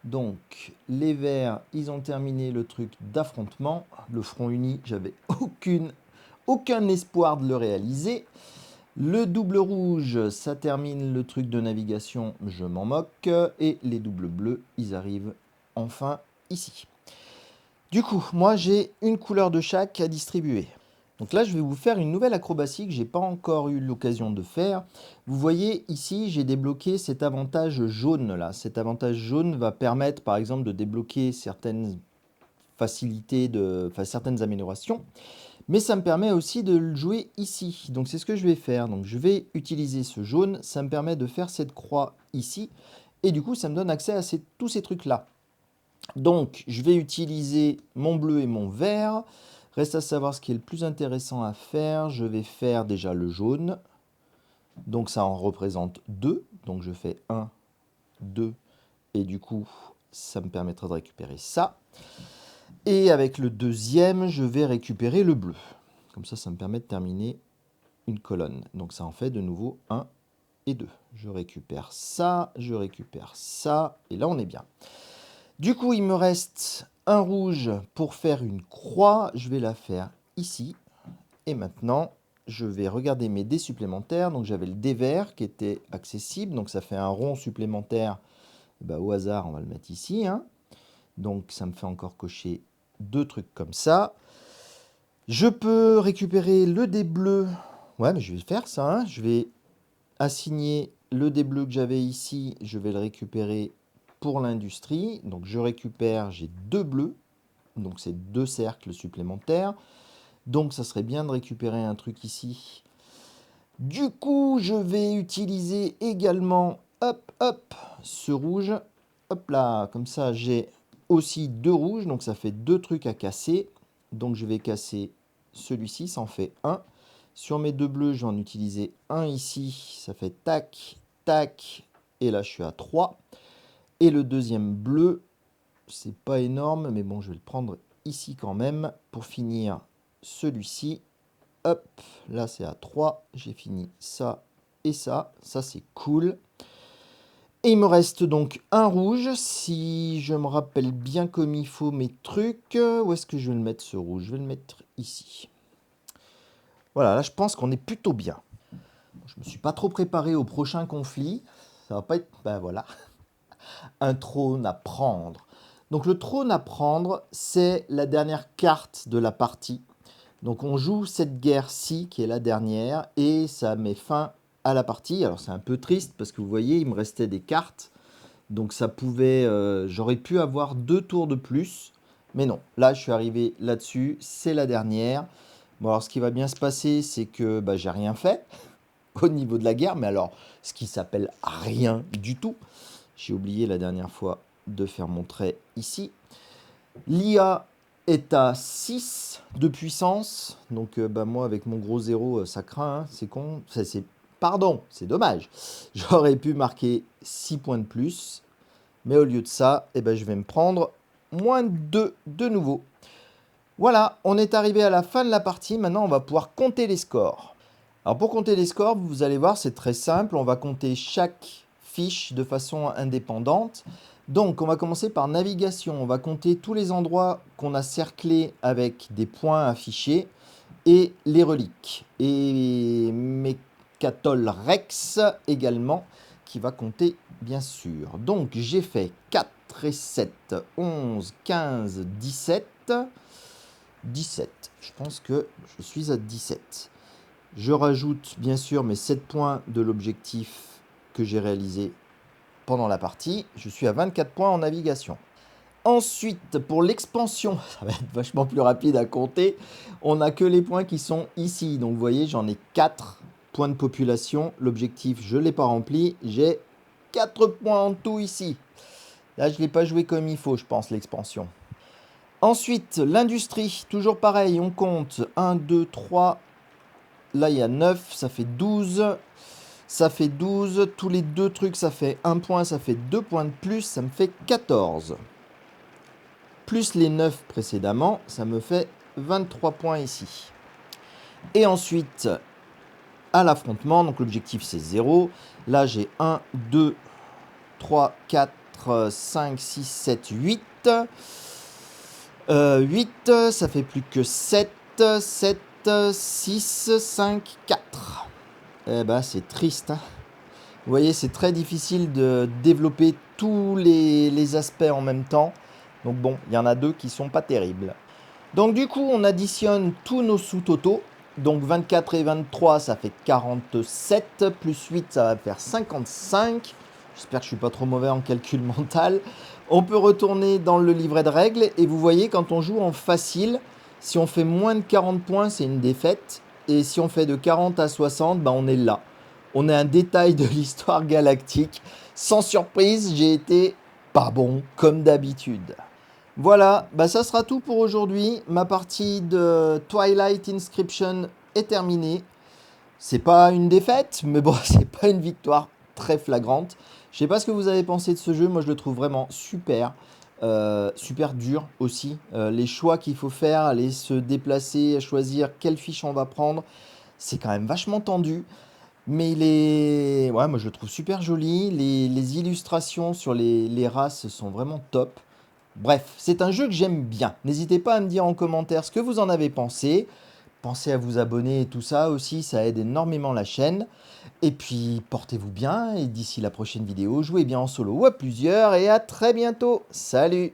Donc, les verts, ils ont terminé le truc d'affrontement. Le front uni, j'avais aucun espoir de le réaliser. Le double rouge, ça termine le truc de navigation, je m'en moque. Et les doubles bleus, ils arrivent enfin ici. Du coup, moi j'ai une couleur de chaque à distribuer. Donc là, je vais vous faire une nouvelle acrobatie que je n'ai pas encore eu l'occasion de faire. Vous voyez ici, j'ai débloqué cet avantage jaune là. Cet avantage jaune va permettre par exemple de débloquer certaines facilités, certaines améliorations. Mais ça me permet aussi de le jouer ici. Donc c'est ce que je vais faire. Donc je vais utiliser ce jaune. Ça me permet de faire cette croix ici. Et du coup, ça me donne accès à tous ces trucs-là. Donc je vais utiliser mon bleu et mon vert. Reste à savoir ce qui est le plus intéressant à faire. Je vais faire déjà le jaune. Donc ça en représente 2. Donc je fais 1, 2. Et du coup, ça me permettra de récupérer ça. Et avec le deuxième, je vais récupérer le bleu. Comme ça me permet de terminer une colonne. Donc ça en fait de nouveau 1 et 2. Je récupère ça, et là on est bien. Du coup, il me reste un rouge pour faire une croix. Je vais la faire ici. Et maintenant, je vais regarder mes dés supplémentaires. Donc j'avais le dé vert qui était accessible. Donc ça fait un rond supplémentaire. Bah, au hasard, on va le mettre ici. Hein. Donc ça me fait encore cocher 2 trucs comme ça. Je peux récupérer le dé bleu. Ouais, mais je vais faire ça. Hein. Je vais assigner le dé bleu que j'avais ici. Je vais le récupérer pour l'industrie. Donc je récupère, j'ai 2 bleus. Donc c'est 2 cercles supplémentaires. Donc ça serait bien de récupérer un truc ici. Du coup, je vais utiliser également, ce rouge. Hop là, comme ça j'ai aussi 2 rouges. Donc ça fait 2 trucs à casser. Donc je vais casser celui-ci, ça en fait 1. Sur mes 2 bleus, je vais en utiliser un ici. Ça fait tac, tac. Et là, je suis à 3. Et le deuxième bleu, c'est pas énorme, mais bon, je vais le prendre ici quand même. Pour finir celui-ci. Hop, là c'est à 3. J'ai fini ça et ça. Ça, c'est cool. Et il me reste donc un rouge. Si je me rappelle bien comme il faut mes trucs, où est-ce que je vais le mettre ce rouge? Je vais le mettre ici. Voilà, là je pense qu'on est plutôt bien. Je ne me suis pas trop préparé au prochain conflit. Ça va pas être... Ben voilà. Un trône à prendre. Donc le trône à prendre, c'est la dernière carte de la partie. Donc on joue cette guerre-ci qui est la dernière et ça met fin à la partie. Alors c'est un peu triste parce que vous voyez, il me restait des cartes. Donc ça pouvait... j'aurais pu avoir 2 tours de plus. Mais non, là je suis arrivé là-dessus. C'est la dernière. Bon alors ce qui va bien se passer, c'est que bah, j'ai rien fait au niveau de la guerre. Mais alors, ce qui s'appelle rien du tout. J'ai oublié la dernière fois de faire mon trait ici. L'IA est à 6 de puissance. Donc moi avec mon gros 0, ça craint. Hein. C'est con. Pardon, c'est dommage. J'aurais pu marquer 6 points de plus. Mais au lieu de ça, je vais me prendre moins 2 de nouveau. Voilà, on est arrivé à la fin de la partie. Maintenant, on va pouvoir compter les scores. Alors pour compter les scores, vous allez voir, c'est très simple. On va compter chaque fiche de façon indépendante. Donc, on va commencer par navigation. On va compter tous les endroits qu'on a cerclés avec des points affichés et les reliques. Et Mecatol Rex également, qui va compter bien sûr. Donc, j'ai fait 4 et 7, 11, 15, 17. 17. Je pense que je suis à 17. Je rajoute bien sûr mes 7 points de l'objectif que j'ai réalisé pendant la partie. Je suis à 24 points en navigation. Ensuite, pour l'expansion, ça va être vachement plus rapide à compter. On n'a que les points qui sont ici. Donc vous voyez, j'en ai 4 points de population. L'objectif, je ne l'ai pas rempli. J'ai 4 points en tout ici. Là, je ne l'ai pas joué comme il faut, je pense, l'expansion. Ensuite, l'industrie, toujours pareil, on compte 1, 2, 3, là il y a 9, ça fait 12, ça fait 12, tous les deux trucs ça fait 1 point, ça fait 2 points de plus, ça me fait 14. Plus les 9 précédemment, ça me fait 23 points ici. Et ensuite, à l'affrontement, donc l'objectif c'est 0, là j'ai 1, 2, 3, 4, 5, 6, 7, 8. 8, ça fait plus que 7, 7, 6, 5, 4. Eh ben, c'est triste. Hein. Vous voyez, c'est très difficile de développer tous les aspects en même temps. Donc bon, il y en a 2 qui sont pas terribles. Donc du coup, on additionne tous nos sous-totaux. Donc 24 et 23, ça fait 47. Plus 8, ça va faire 55. J'espère que je ne suis pas trop mauvais en calcul mental. On peut retourner dans le livret de règles. Et vous voyez, quand on joue en facile, si on fait moins de 40 points, c'est une défaite. Et si on fait de 40 à 60, on est là. On est un détail de l'histoire galactique. Sans surprise, j'ai été pas bon, comme d'habitude. Voilà, ça sera tout pour aujourd'hui. Ma partie de Twilight Inscription est terminée. C'est pas une défaite, mais bon, c'est pas une victoire très flagrante. Je sais pas ce que vous avez pensé de ce jeu. Moi, je le trouve vraiment super. Super dur aussi. Les choix qu'il faut faire, aller se déplacer, choisir quelle fiche on va prendre, c'est quand même vachement tendu. Mais ouais, moi je le trouve super joli. Les illustrations sur les races sont vraiment top. Bref, c'est un jeu que j'aime bien. N'hésitez pas à me dire en commentaire ce que vous en avez pensé. Pensez à vous abonner et tout ça aussi, ça aide énormément la chaîne. Et puis, portez-vous bien et d'ici la prochaine vidéo, jouez bien en solo ou à plusieurs et à très bientôt. Salut!